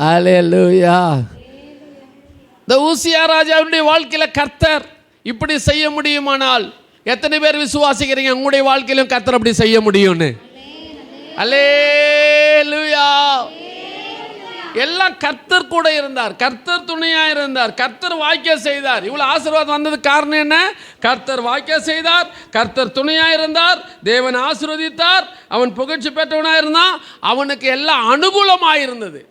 ஹல்லேலூயா. இந்த ஊசியா ராஜாவுடைய வாழ்க்கையில் கர்த்தர் இப்படி செய்ய முடியுமானால் எத்தனை பேர் விசுவாசிக்கிறீங்க உங்களுடைய வாழ்க்கையிலும் கர்த்தர் அப்படி செய்ய முடியும்னு? அல்லேலூயா. எல்லாம் கர்த்தர் கூட இருந்தார், கர்த்தர் துணையாக இருந்தார், கர்த்தர் வாக்கிய செய்தார். இவ்வளோ ஆசீர்வாதம் வந்ததுக்கு காரணம் என்ன? கர்த்தர் வாக்கிய செய்தார், கர்த்தர் துணையாக இருந்தார், தேவன் ஆசீர்வதித்தார், அவன் புகழ்ச்சி பெற்றவனாக இருந்தான், அவனுக்கு எல்லாம் அனுகூலமாக இருந்தது.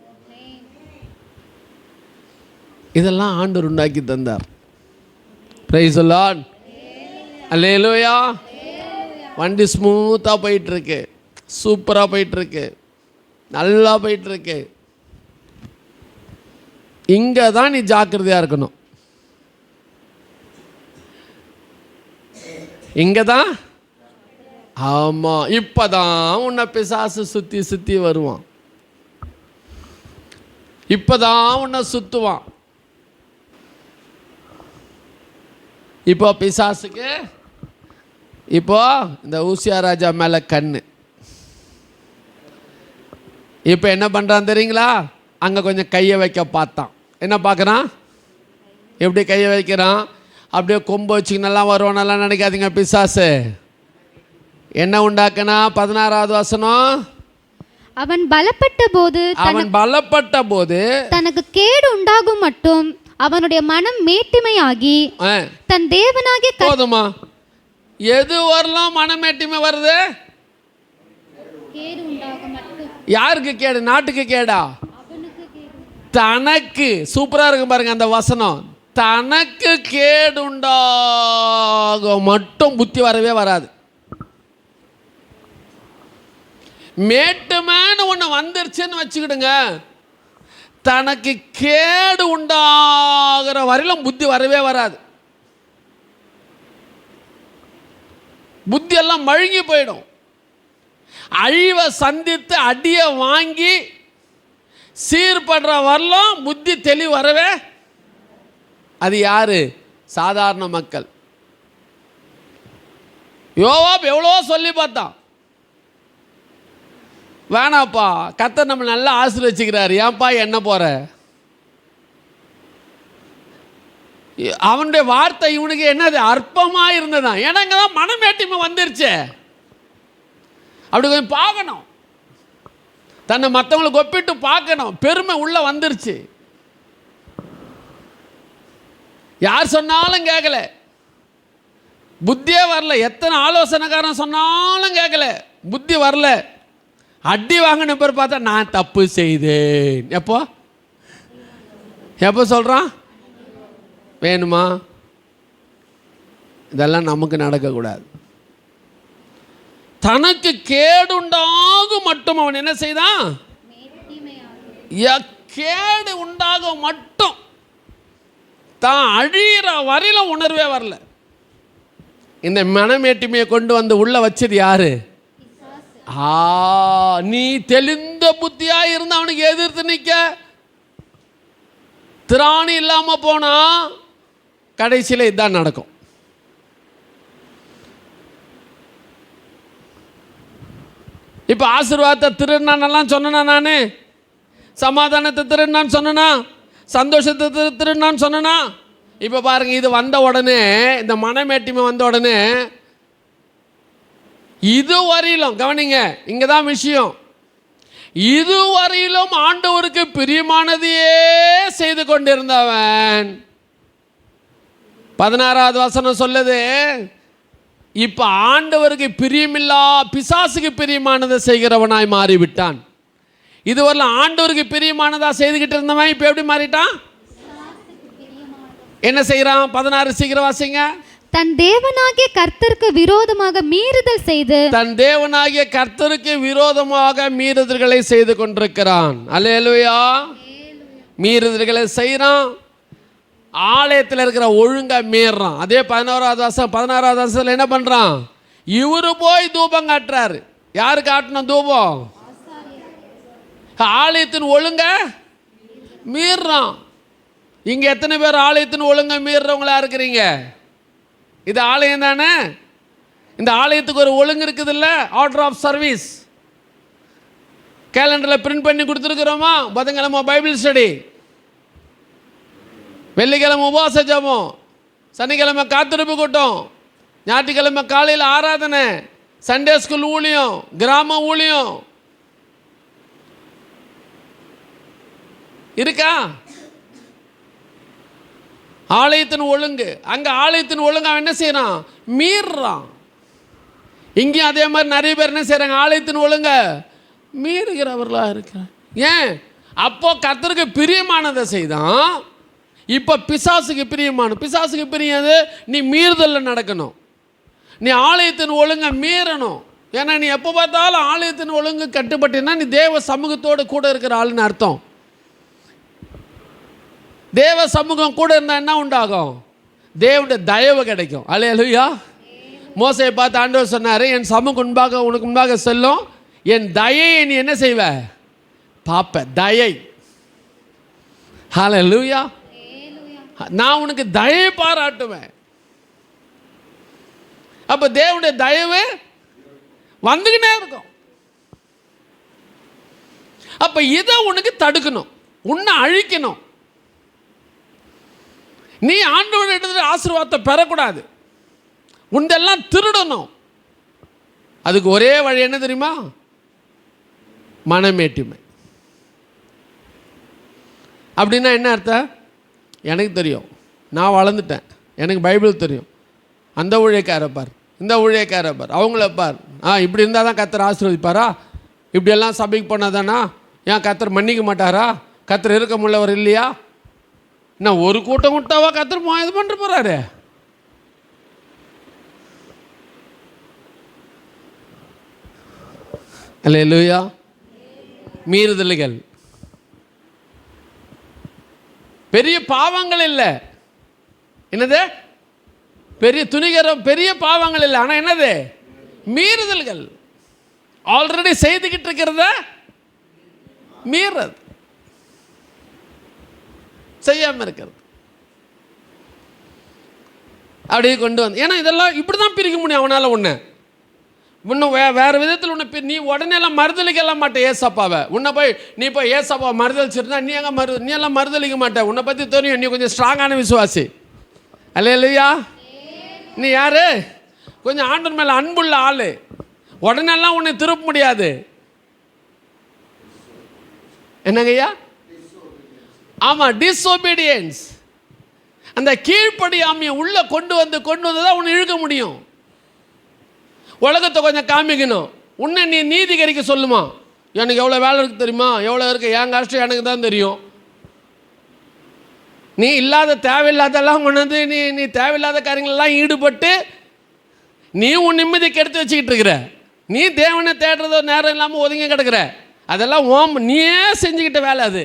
இதெல்லாம் ஆண்டவர் உண்டாக்கி தந்தார். Praise the lord. அல்லேலூயா. வண்டி ஸ்மூத்தாக போயிட்டுருக்கு, சூப்பராக போயிட்டுருக்கு, நல்லா போயிட்டுருக்கு. இங்கே தான் நீ ஜாக்கிரதையாக இருக்கணும். இங்கே தான். ஆமாம். இப்போ தான் உன்னை பிசாசு சுற்றி சுற்றி வருவான், இப்போ தான் உன்னை சுற்றுவான். இப்போ பிசாசுக்கு இப்போ இந்த ஊசியா ராஜா மேலே கண்ணு. இப்போ என்ன பண்ணுறான் தெரியுங்களா? அங்கே கொஞ்சம் கையை வைக்க பார்த்தான். என்ன பார்க்குறான்? எப்படி கையை வைக்கிறான்? அப்படியே கொம்பு வச்சுக்கினெல்லாம் வருவானெல்லாம் நினைக்காதீங்க. பிசாசு என்ன உண்டாக்குனா? 16வது வசனம், அவன் பலப்பட்ட போது தனக்கு கேடு உண்டாகும் மட்டும் அவனுடைய மனம் மேட்டிமையாகி தன் தேவனாகிய போதுமா? எது வரலாம் மனமேட்டிமை வருது? யாருக்கு கேடு? நாட்டுக்கு கேடா? தனக்கு. சூப்பராக இருக்கு பாருங்க அந்த வசனம். தனக்கு கேடு உண்டாக மட்டும் புத்தி வரவே வராது. மேட்டுமேனு ஒன்று வந்துருச்சுன்னு வச்சுக்கிடுங்க, தனக்கு கேடு உண்டாகிற வரையிலும் புத்தி வரவே வராது. புத்தி எல்லாம் மழுங்கி போயிடும். அழிவை சந்தித்து அடியை வாங்கி சீர்படுற வரலாம் புத்தி தெளிவு வரவே. அது யாரு? சாதாரண மக்கள். யோவாப் எவ்வளோ சொல்லி பார்த்தான், வேணாப்பா, கர்த்தர் நம்ம நல்லா ஆசீர்வதிக்கிறார், ஏன்பா என்ன போற? அவனுடைய வார்த்தை இவனுக்கு என்னது? அற்பமாக இருந்ததான். ஏன்னா இங்கே தான் மனமேட்டிமை வந்துருச்சு. அப்படி கொஞ்சம் பார்க்கணும், தன்னை மற்றவங்களுக்கு ஒப்பிட்டு பார்க்கணும். பெருமை உள்ள வந்துருச்சு. யார் சொன்னாலும் கேட்கல, புத்தியே வரல. எத்தனை ஆலோசனைக்காரன் சொன்னாலும் கேட்கல, புத்தி வரல. அடி வாங்கின பேர் பார்த்தா நான் தப்பு செய்தேன். எப்போ எப்போ சொல்கிறான்? வேணுமா? இதெல்லாம் நமக்கு நடக்கக்கூடாது. தனக்கு கேடுண்டாகும் மட்டும் அவன் என்ன செய்தான்? கேடு உண்டாக மட்டும் தான் அழிகிற வரையில உணர்வே வரல. இந்த மனமேட்டிமையை கொண்டு வந்து உள்ள வச்சது யாரு? நீ தெளிந்த புத்தியா இருந்து அவனுக்கு எதிர்த்து நிற்க திராணி இல்லாம போனா கடைசியில் இதுதான் நடக்கும். இப்போ ஆசீர்வாதத்தை திருநானெல்லாம் சொன்னா, நான் சமாதானத்தை திருநான்னு சொன்னா, சந்தோஷத்தை திருநான்னு சொன்னா. இப்போ பாருங்க, இது வந்த உடனே, இந்த மனமேட்டிமை வந்த உடனே இது வரையிலும் கவனிங்க, இங்கே தான் விஷயம். இதுவரையிலும் ஆண்டவருக்கு பிரியமானதையே செய்து கொண்டிருந்தவன், 16வது வசனம் சொல்லுது, இப்ப ஆண்டவருக்கு பிரியமில்லா பிசாசுக்கு பிரியமானதை செய்கிறவனாய் மாறிவிட்டான். இதுவரையிலும் ஆண்டவருக்கு பிரியமானதா செய்துகிட்டு இருந்தவன் இப்ப எப்படி மாறிட்டான்? என்ன செய்யறான்? 16 சீக்கிரம் வாசிங்க. தன் தேவனாகிய கர்த்தருக்கு விரோதமாக மீறுதல் செய்து, தன் தேவனாகிய கர்த்தருக்கு விரோதமாக மீறுதல்களை செய்து கொண்டிருக்கிறான். அல்லேலூயா. மீறுதல்களை செய்யறான், ஆலயத்தில் இருக்கிற ஒழுங்க மீறான். அதே 16வது வருஷத்துல என்ன பண்றான்? இவரு போய் தூபம் காட்டுறாரு. யாரு காட்டணும் தூபம்? ஆலயத்தின் ஒழுங்க மீறான். இங்க எத்தனை பேர் ஆலயத்தின் ஒழுங்க மீறவங்களா இருக்கிறீங்க? இது ஆலயம் தானே. இந்த ஆலயத்துக்கு ஒரு ஒழுங்கு இருக்குது இல்ல, ஆர்டர் ஆஃப் சர்வீஸ். கேலண்டரில் பிரிண்ட் பண்ணி கொடுத்துருக்குறோமா? புதன்கிழமை பைபிள் ஸ்டடி, வெள்ளிக்கிழமை உபவாச ஜெபம், சனிக்கிழமை காத்திருப்பு கூட்டம், ஞாயிற்றுக்கிழமை காலையில் ஆராதனை, சண்டே ஸ்கூல் ஊழியம், கிராம ஊழியம் இருக்கா? ஆலயத்தின் ஒழுங்கு. அங்கே ஆலயத்தின் ஒழுங்கு அவன் என்ன செய்யறான்? மீறான். இங்கேயும் அதே மாதிரி நிறைய பேர் என்ன செய்கிறாங்க? ஆலயத்தின் ஒழுங்க மீறுகிறவர்களாக இருக்கிறான். ஏன்? அப்போ கர்த்தருக்கு பிரியமானதை செய்தான், இப்போ பிசாசுக்கு பிரியாது. நீ மீறுதலில் நடக்கணும், நீ ஆலயத்தின் ஒழுங்கை மீறணும். ஏன்னா நீ எப்போ பார்த்தாலும் ஆலயத்தின் ஒழுங்கு கட்டுப்பட்டீன்னா நீ தேவ சமூகத்தோடு கூட இருக்கிற ஆளுன்னு அர்த்தம். தேவ சமூகம் கூட இருந்தால் என்ன உண்டாகும்? தேவனுடைய தயவு கிடைக்கும். அல்லேலூயா. மோசையை பார்த்து ஆண்டவர் சொன்னார், என் சமூகம் உனக்கு முன்பாக செல்லும், என் தயையை நீ என்ன செய்வ? பாப்ப. தயை. அல்லேலூயா. நான் உனக்கு தயை பாராட்டுவேன். அப்ப தேவனுடைய தயவு வந்துகிட்டே இருக்கும். அப்ப இதை உனக்கு தடுக்கணும், உன்னை அழிக்கணும். நீ ஆண்டவருடைய இடத்துல ஆசீர்வாதத்தை பெறக்கூடாது, உண்டெல்லாம் திருடணும். அதுக்கு ஒரே வழி என்ன தெரியுமா? மனமேட்டிமை. அப்படின்னா என்ன அர்த்தம்? எனக்கு தெரியும், நான் வளர்ந்துட்டேன், எனக்கு பைபிள் தெரியும், அந்த ஊழியக்காரரை பார், இந்த ஊழியக்காரரை பார், அவங்கள பார், இப்படி இருந்தால் தான் கர்த்தர் ஆசீர்வதிப்பாரா? இப்படியெல்லாம் சபைக்கு போனாதானா? ஏன் கர்த்தர் மன்னிக்க மாட்டாரா? கர்த்தர் இருக்க முடியவர் இல்லையா? நான் ஒரு கூட்டம் விட்டாவா கர்த்தர் இது பண்ண போறாரு? அல்லேலூயா. மீறுதல்கள் பெரிய பாவங்கள் இல்லை. என்னது? பெரிய துணிகரம், பெரிய பாவங்கள் இல்லை. ஆனால் என்னது? மீறுதல்கள். ஆல்ரெடி செய்துக்கிட்டு இருக்கிறத மீறது, செய்யாமல் இருக்கிறது. அப்படியே கொண்டு வந்து, ஏன்னா இதெல்லாம் இப்படி தான் பிரிக்க முடியும் அவனால். ஒன்று இன்னும் வேறு விதத்தில் ஒன்று நீ உடனே எல்லாம் மறுதளிக்கலாம் மாட்டே ஏசப்பாவை. உன்னை போய் நீ போய் ஏசப்பாவை மறுதளிச்சிருந்தா நீ எல்லாம் மறுதளிக்க மாட்டே. உன்னை பற்றி தெரியும், நீ கொஞ்சம் ஸ்ட்ராங்கான விசுவாசி. அல்லேலூயா. நீ யாரு? கொஞ்சம் ஆண்டவர் மேலே அன்புள்ள ஆள். உடனெல்லாம் உன்னை திருப்ப முடியாது. என்னங்கய்யா? ஆமாம், டிஸ்ஒபீடியன்ஸ். அந்த கீழ்ப்படியாமையை உள்ளே கொண்டு வந்து தான் உன்னை இழுக்க முடியும். உலகத்தை கொஞ்சம் காமிக்கணும், உன்னை நீ நீதிகரிக்க சொல்லுமா? எனக்கு எவ்வளோ வேலை இருக்குது தெரியுமா? எவ்வளோ இருக்குது, என் கஷ்டம் எனக்கு தான் தெரியும். நீ இல்லாத தேவையில்லாதெல்லாம் கொண்டு நீ தேவையில்லாத காரியங்களெல்லாம் ஈடுபட்டு நீ உன் நிம்மதி கெடுத்து வச்சுக்கிட்டு இருக்கிற. நீ தேவனை தேடுறதோ நேரம் இல்லாமல் ஒதுங்கி கிடக்கிற. அதெல்லாம் நீயே செஞ்சுக்கிட்ட வேலை அது.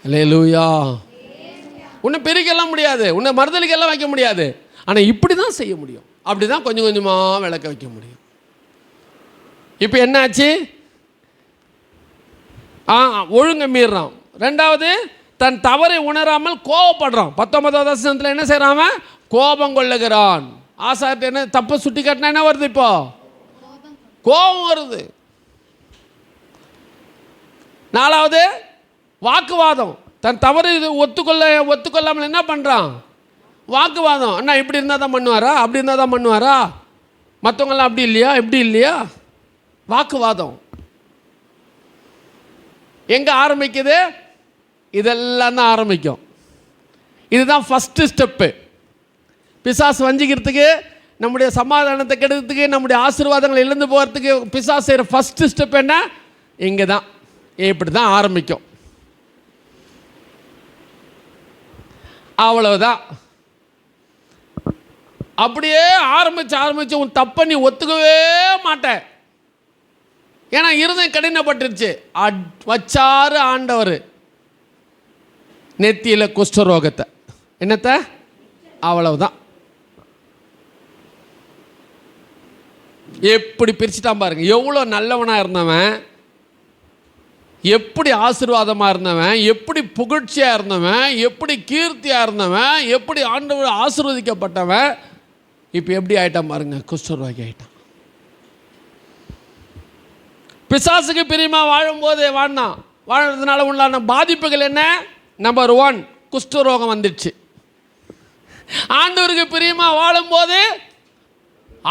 அல்லேலூயா. உன்னை பிரிக்கலாம் முடியாது, உன்னை மறுதலிக்கெல்லாம் வைக்க முடியாது. ஆனால் இப்படி தான் செய்ய முடியும். அப்படி தான் கொஞ்சம் கொஞ்சமாக விளக்க வைக்க முடியும். இப்போ என்னாச்சு? ஒழுங்க மீறான். ரெண்டாவது, தன் தவறை உணராமல் கோபப்படுறான். 19வது வசனத்தில் என்ன செய்கிறான்? கோபம் கொள்ளுகிறான். ஆசாரிட்ட என்ன தப்பு சுட்டி காட்டினா என்ன வருது? இப்போ கோபம் வருது. நாலாவது, வாக்குவாதம். தன் தவறு ஒத்துக்கொள்ளாமல் என்ன பண்ணுறான்? வாக்குவாதம். அண்ணா இப்படி இருந்தால் தான் பண்ணுவாரா, அப்படி இருந்தால் தான் பண்ணுவாரா? மற்றவங்களாம் அப்படி இல்லையா, இப்படி இல்லையா, வாக்குவாதம் எங்கே ஆரம்பிக்குது? இதெல்லாம் தான் ஆரம்பிக்கும். இதுதான் ஃபஸ்ட்டு ஸ்டெப்பு. பிசாசு வஞ்சிக்கிறதுக்கு, நம்முடைய சமாதானத்தை கெடுக்கிறதுக்கு, நம்முடைய ஆசீர்வாதங்களை இழந்து போகிறதுக்கு பிசாசு செய்கிற ஃபஸ்ட்டு ஸ்டெப் என்ன? இங்கே தான். இப்படி தான் ஆரம்பிக்கும். அவ்வளவுதான். அப்படியே ஆரம்பிச்சு உன் தப்பை நீ ஒத்துக்கவே மாட்டேன். ஏன்னா இருதயம் கடினப்பட்டுருச்சு. வச்சாரு ஆண்டவர் நெத்தியில் குஷ்டரோகத்தை. என்னத்த? அவ்வளவுதான். எப்படி பிரிச்சுட்டான் பாருங்க. எவ்வளோ நல்லவனாக இருந்தவன், எப்படி ஆசீர்வாதமாக இருந்தவன், எப்படி புகழ்ச்சியாக இருந்தவன், எப்படி கீர்த்தியாக இருந்தவன், எப்படி ஆண்டவர் ஆசீர்வதிக்கப்பட்டவன், இப்போ எப்படி ஆயிட்டான் பாருங்க, குஷ்டரோகி ஆயிட்டான். பிசாசுக்கு பிரியமாக வாழும்போது வாழ்றதுனால உண்டான பாதிப்புகள் என்ன? நம்பர் 1, குஷ்டரோகம் வந்துடுச்சு. ஆண்டவருக்கு பிரியமாக வாழும்போது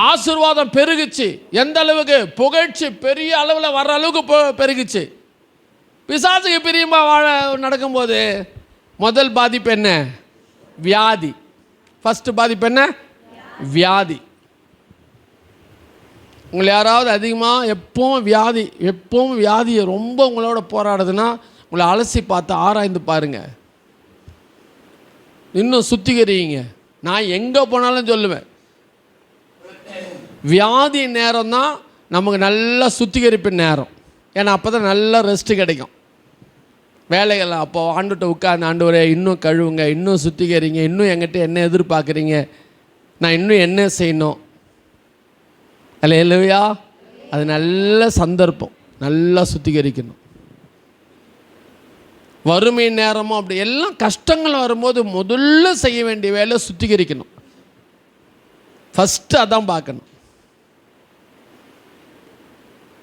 ஆசீர்வாதம் பெருகுச்சு. எந்த அளவுக்கு? புகழ்ச்சி பெரிய அளவில் வர்ற அளவுக்கு பெருகுச்சு. பிசாசுக்கு பிரியமாக நடக்கும்போது முதல் பாதிப்பு என்ன? வியாதி. ஃபஸ்ட்டு பாதிப்பு என்ன? வியாதி. உங்களை யாராவது அதிகமாக எப்பவும் வியாதியை ரொம்ப உங்களோட போராடுதுன்னா உங்களை அலசி பார்த்து ஆராய்ந்து பாருங்கள். இன்னும் சுத்திகரிங்க. நான் எங்கே போனாலும் சொல்லுவேன், வியாதி நேரம் தான் நமக்கு நல்ல சுத்திகரிப்பு நேரம். ஏன்னா அப்போ தான் நல்ல ரெஸ்ட்டு கிடைக்கும். வேலைகள் அப்போ ஆண்டுகிட்ட உட்காந்து, ஆண்டவரே இன்னும் கழுவுங்க, இன்னும் சுத்திகரிங்க, இன்னும் என்கிட்ட என்ன எதிர்பார்க்குறீங்க, நான் இன்னும் என்ன செய்யணும். அல்லேலூயா. அது நல்ல சந்தர்ப்பம், நல்லா சுத்திகரிக்கணும். வறுமை நேரமும் அப்படி எல்லாம் கஷ்டங்கள் வரும்போது முதல்ல செய்ய வேண்டிய வேலை சுத்திகரிக்கணும். ஃபஸ்ட்டு அதான் பார்க்கணும்.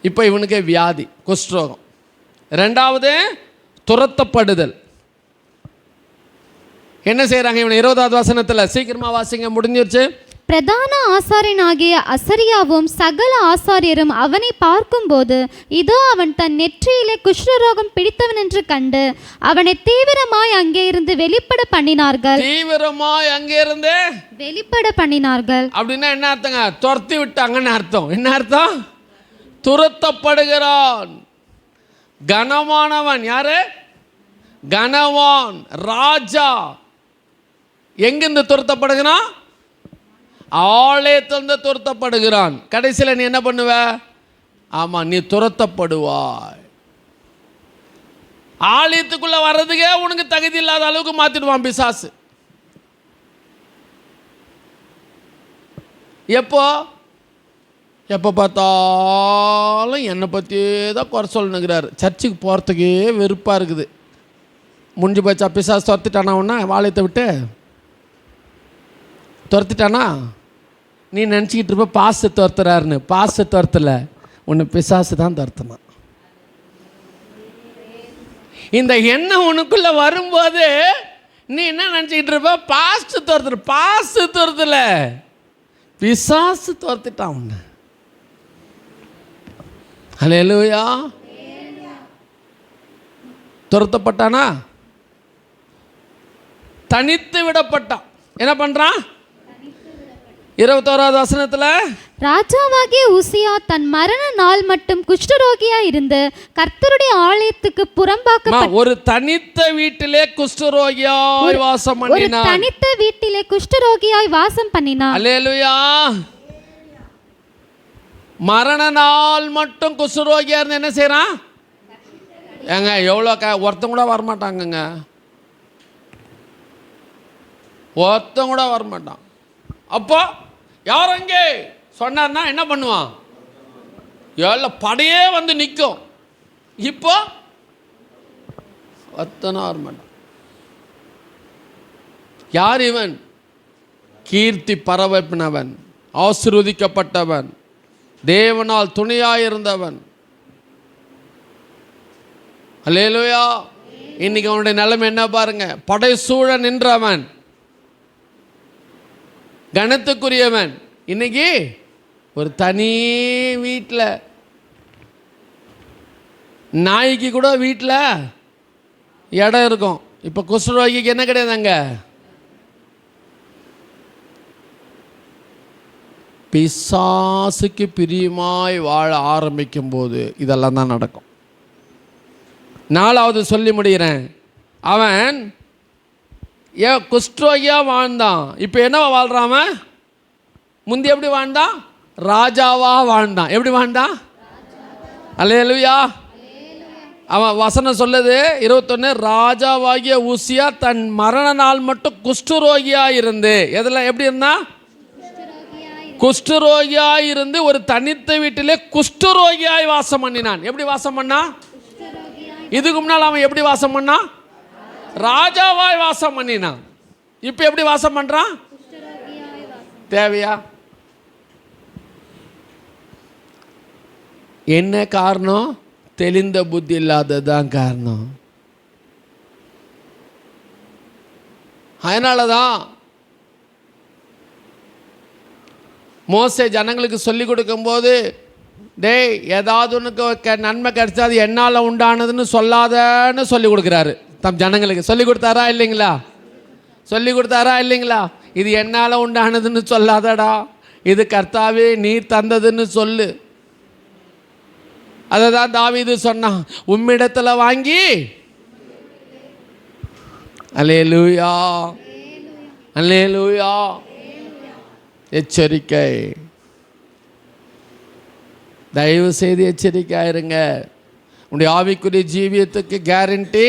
இப்போ இவனுக்கு வியாதி, குஷ்டரோகம். ரெண்டாவது துரத்தப்படுதல். என்ன செய்கிறாங்க இவனை? 20வது வசனத்தில் சீக்கிரமாக வாசிங்க, முடிஞ்சிருச்சு. பிரதான ஆசாரியனாகிய அசரியாவும் சகல ஆசாரியரும் அவனை பார்க்கும்போது இதோ அவன் தன் நெற்றியிலே குஷ்டரோகம் பிடித்தவன் என்று கண்டு அவனை தீவிரமாய் அங்கே இருந்து வெளிப்பட பண்ணினார்கள். அப்படின்னா என்ன அர்த்தங்க? துரத்தி விட்டாங்கன்னு அர்த்தம். என்ன அர்த்தம்? துரத்தப்படுகிறான். கனமானவன் யாரு? கனவான், ராஜா. எங்கிருந்து துரத்தப்படுகிறான்? ஆலயத்திலிருந்து துரத்தப்படுகிறான். கடைசியில் நீ என்ன பண்ணுவ? ஆமாம், நீ துரத்தப்படுவாய். ஆலயத்துக்குள்ள வர்றதுக்கே உனக்கு தகுதி இல்லாத அளவுக்கு மாத்திடுவான் பிசாசு. எப்போ பார்த்தாலும் என்னை பற்றியே தான் குறை சொல்லணுங்கிறாரு. சர்ச்சுக்கு போகிறதுக்கே வெறுப்பாக இருக்குது. முடிஞ்சு போச்சா? பிசாசு துரத்திட்டானா ஒன்றா? ஆலயத்தை விட்டு துரத்திட்டானா? நீ நினச்சிக்கிட்டு இருப்ப பாசு துரத்துறாருன்னு. பாசு துரத்தலை, உன்னை பிசாசு தான் துரத்தினான். இந்த எண்ணம் உனக்குள்ளே வரும்போது நீ என்ன நினச்சிக்கிட்டு இருப்ப? பாசு துரத்துற. பாசு துரத்தல, பிசாசு துரத்திட்டான் உன்னை. அல்லேலூயா. துரத்தப்பட்டானா? தனித்து விடப்பட்டான். என்ன பண்ணுறான்? 21வது வசனத்தில் ராஜாவாகிய உசியா தன் மரண நாள் மட்டும் குஷ்டரோகியா இருந்து கர்த்தருடைய ஆலயத்துக்கு புறம்பாக்கப்பட்ட ஒரு தனித்த வீட்டிலே குஷ்டரோகியாய் வாசம் பண்ணினான். தனித்த வீட்டிலே குஷ்டரோகியாய் வாசம் பண்ணினான். அல்லேலூயா. மரண நாள் மட்டும் குஷ்டரோகியா இருந்து என்ன செய்யறான்? ஏங்க எவ்வளோ ஒருத்தங்க கூட வரமாட்டாங்கங்க. ஒருத்தங்க கூட வரமாட்டான். அப்போ யார் அங்கே சொன்னார்னா என்ன பண்ணுவான்? எவ்வளோ படையே வந்து நிற்கும். இப்போ ஒத்தனா வரமாட்டான். யார் இவன்? கீர்த்தி பரவப்பினவன், ஆசீர்வதிக்கப்பட்டவன், தேவனால் துணையாயிருந்தவன். அல்லேலூயா. இன்னைக்கு அவனுடைய நிலைமை என்ன பாருங்க. படை சூழ நின்றவன், கனத்துக்குரியவன், இன்னைக்கு ஒரு தனி வீட்டில், நாய்க்கு கூட வீட்டில் இடம் இருக்கும். இப்போ குஷ்டரோகிக்கு என்ன கிடையாதுங்க? பிசாசுக்கு பிரியமாய் வாழ ஆரம்பிக்கும் போது இதெல்லாம் தான் நடக்கும். 4வது சொல்லி முடிகிறேன். அவன் குஷ்டரோகியாக வாழ்ந்தான். இப்போ என்னவா வாழ்றான்? அவன் முந்தி எப்படி வாழ்ந்தான்? ராஜாவாக வாழ்ந்தான். எப்படி வாழ்ந்தான்? அல்லேலூயா. அவன் வசனம் சொல்லுது 21, ராஜாவாகிய உசியா தன் மரண நாள் மட்டும் குஷ்டரோகியாக இருந்து, எதில் எப்படி இருந்தான்? குஷ்டரோகியாய் இருந்து ஒரு தனித்த வீட்டிலே குஷ்டரோகியாய் வாசம் பண்ணினான். எப்படி வாசம் பண்ணான்? இதுக்கு முன்னால் அவன் எப்படி வாசம் பண்ணான்? ராஜாவாய் வாசம் பண்ணினான். இப்போ எப்படி வாசம் பண்றான்? தேவையா? என்ன காரணம்? தெளிந்த புத்தி இல்லாததான் காரணம். அதனால தான் மோசே ஜனங்களுக்கு சொல்லி கொடுக்கும்போது, டேய் ஏதாவது உனக்கு நன்மை கிடைச்சா அது என்னால் உண்டானதுன்னு சொல்லாதன்னு சொல்லி கொடுக்குறாரு. தம் ஜனங்களுக்கு சொல்லி கொடுத்தாரா இல்லைங்களா? சொல்லி கொடுத்தாரா இல்லைங்களா? இது என்னால் உண்டானதுன்னு சொல்லாதடா, இது கர்த்தாவே நீர் தந்ததுன்னு சொல்லு. அதை தான் தாவீது சொன்னான், உம்மிடத்தில் வாங்கி. அல்லேலூயா, அல்லேலூயா. எச்சரிக்கை, தயவு செய்து எச்சரிக்கையாயிருங்க. உங்களுடைய ஆவிக்குரிய ஜீவியத்துக்கு கேரண்டி.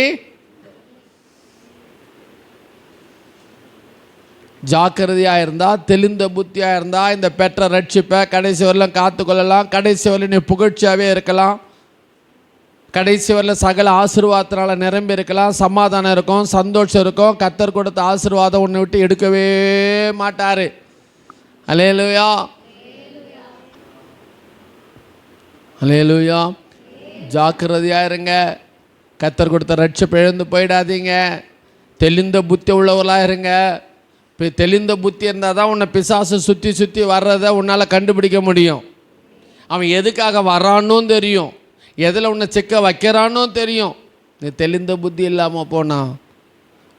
ஜாக்கிரதையாக இருந்தால், தெளிந்த புத்தியாக இருந்தால் இந்த பெற்ற ரட்சிப்பை கடைசி வரலாம் காத்துக்கொள்ளலாம். கடைசி வரல நீ புகழ்ச்சியாகவே இருக்கலாம். கடைசி வரல சகல ஆசீர்வாதத்தினால நிரம்பி இருக்கலாம். சமாதானம் இருக்கும், சந்தோஷம் இருக்கும். கர்த்தர் கொடுத்த ஆசீர்வாதம் உன்னை விட்டு எடுக்கவே மாட்டார். அல்லேலூயா, அல்லேலூயா. ஜாக்கிரதையாக இருங்க. கர்த்தர் கொடுத்த ரட்சிப்பை இழந்து போயிடாதீங்க. தெளிந்த புத்தி உள்ளவர்களாக இருங்க. இப்போ தெளிந்த புத்தி இருந்தால் தான் உன்னை பிசாசு சுற்றி சுற்றி வர்றதை உன்னால் கண்டுபிடிக்க முடியும். அவன் எதுக்காக வரானும் தெரியும், எதில் உன்னை சிக்க வைக்கிறானும் தெரியும். நீ தெளிந்த புத்தி இல்லாமல் போனா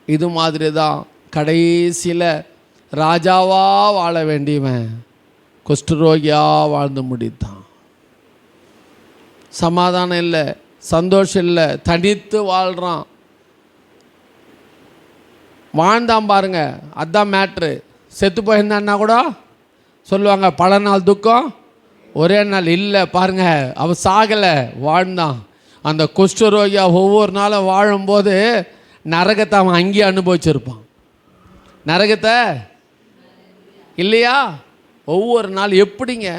இது மாதிரி தான் கடைசியில் ராஜாவாக வாழ வேண்டியவன் குஷ்டரோகியாக வாழ்ந்து முடித்தான். சமாதானம் இல்லை, சந்தோஷம் இல்லை, தனித்து வாழ்கிறான். வாழ்ந்தான் பாருங்க, அதுதான் மேட்ரு. செத்து போயிருந்தான்னா கூட சொல்லுவாங்க பல நாள் துக்கம் ஒரே நாள். இல்லை பாருங்க, அவன் சாகலை, வாழ்ந்தான். அந்த குஷ்டரோகியாக ஒவ்வொரு நாளும் வாழும்போது நரகத்தை அவன் அங்கேயே அனுபவிச்சிருப்பான். நரகத்தை இல்லையா? ஒவ்வொரு நாள் எப்படிங்க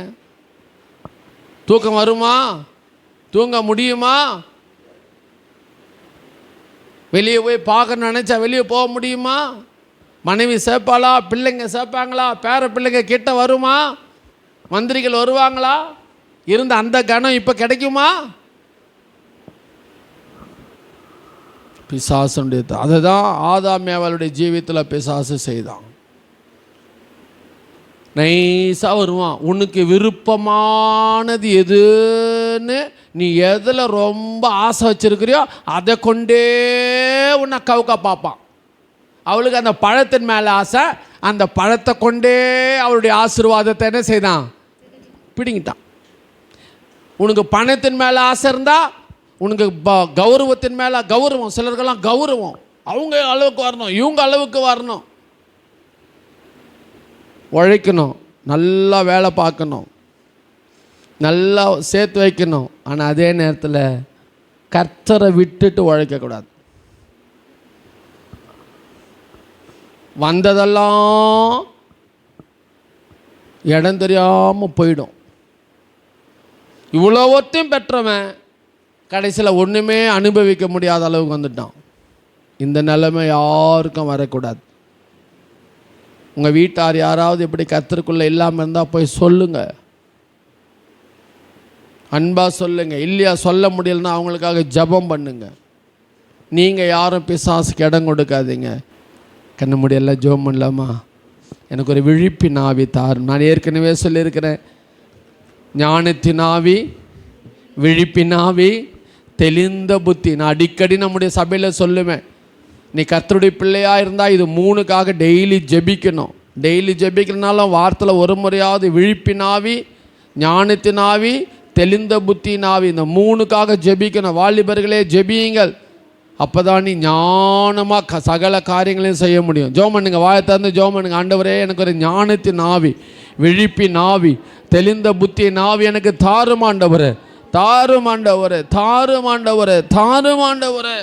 தூக்கம் வருமா? தூங்க முடியுமா? வெளியே போய் பார்க்க நினச்சா வெளியே போக முடியுமா? மனைவி சேர்ப்பாளா? பிள்ளைங்க சேர்ப்பாங்களா? பேர பிள்ளைங்க கிட்ட வருமா? மந்திரிகள் வருவாங்களா? இருந்த அந்த கணம் இப்போ கிடைக்குமா? பிசாசுடைய அதை தான் ஆதாமேவளுடைய ஜீவியத்தில் பிசாசு செய்தான். நைஸாக வருவான். உனக்கு விருப்பமானது எதுன்னு நீ எதில் ரொம்ப ஆசை வச்சிருக்கிறியோ அதை கொண்டே உன்னை கவுக்க பார்ப்பான். அவளுக்கு அந்த பழத்தின் மேலே ஆசை, அந்த பழத்தை கொண்டே அவளுடைய ஆசீர்வாதத்தை என்ன செய்தான்? பிடிங்கிட்டான். உனக்கு பணத்தின் மேலே ஆசை இருந்தால் உனக்கு கௌரவத்தின் மேலே கௌரவம். சிலருக்கெல்லாம் கௌரவம் அவங்க அளவுக்கு வரணும், இவங்க அளவுக்கு வரணும். உழைக்கணும், நல்லா வேலை பார்க்கணும், நல்லா சேர்த்து வைக்கணும். ஆனால் அதே நேரத்தில் கர்த்தரை விட்டுட்டு உழைக்கக்கூடாது. வந்ததெல்லாம் இடம் தெரியாமல் போயிடும். இவ்வளோத்தையும் பெற்றவன் கடைசியில் ஒன்றுமே அனுபவிக்க முடியாத அளவுக்கு வந்துட்டான். இந்த நிலைமை யாருக்கும் வரக்கூடாது. உங்கள் வீட்டார் யாராவது இப்படி கர்த்தருக்குள்ளே இல்லாமல் இருந்தால் போய் சொல்லுங்கள், அன்பாக சொல்லுங்கள். இல்லையா சொல்ல முடியலன்னா அவங்களுக்காக ஜெபம் பண்ணுங்க. நீங்கள் யாரும் பிசாசுக்கு இடம் கொடுக்காதீங்க. கண்ண முடியெல்லாம் ஜெபம் பண்ணலாமா? எனக்கு ஒரு விழிப்பின் ஆவி தாரும். நான் ஏற்கனவே சொல்லியிருக்கிறேன், ஞானத்தின் ஆவி, விழிப்பின் ஆவி, தெளிந்த புத்தி. நான் அடிக்கடி நம்முடைய சபையில் சொல்லுவேன், நீ கர்த்தருடைய பிள்ளையாக இருந்தால் இது 3க்காக டெய்லி ஜெபிக்கணும். டெய்லி ஜெபிக்கிறனாலும் வாரத்தில் ஒரு முறையாவது விழிப்பின் ஆவி, ஞானத்தின் ஆவி, தெளிந்த புத்தியின் ஆவி, இந்த 3க்காக ஜெபிக்கணும். வாலிபர்களே ஜெபியுங்கள். அப்போ தான் நீ ஞானமாக சகல காரியங்களையும் செய்ய முடியும். ஜெபம் பண்ணுங்க, வாயை திறந்து ஜெபம் பண்ணுங்க. ஆண்டவரே, எனக்கு ஒரு ஞானத்தின் ஆவி, விழிப்பின் ஆவி, தெளிந்த புத்தியின் ஆவி எனக்கு தாரும் ஆண்டவரே, தாரும் ஆண்டவரே, தாரும் ஆண்டவரே, தாரும் ஆண்டவரே.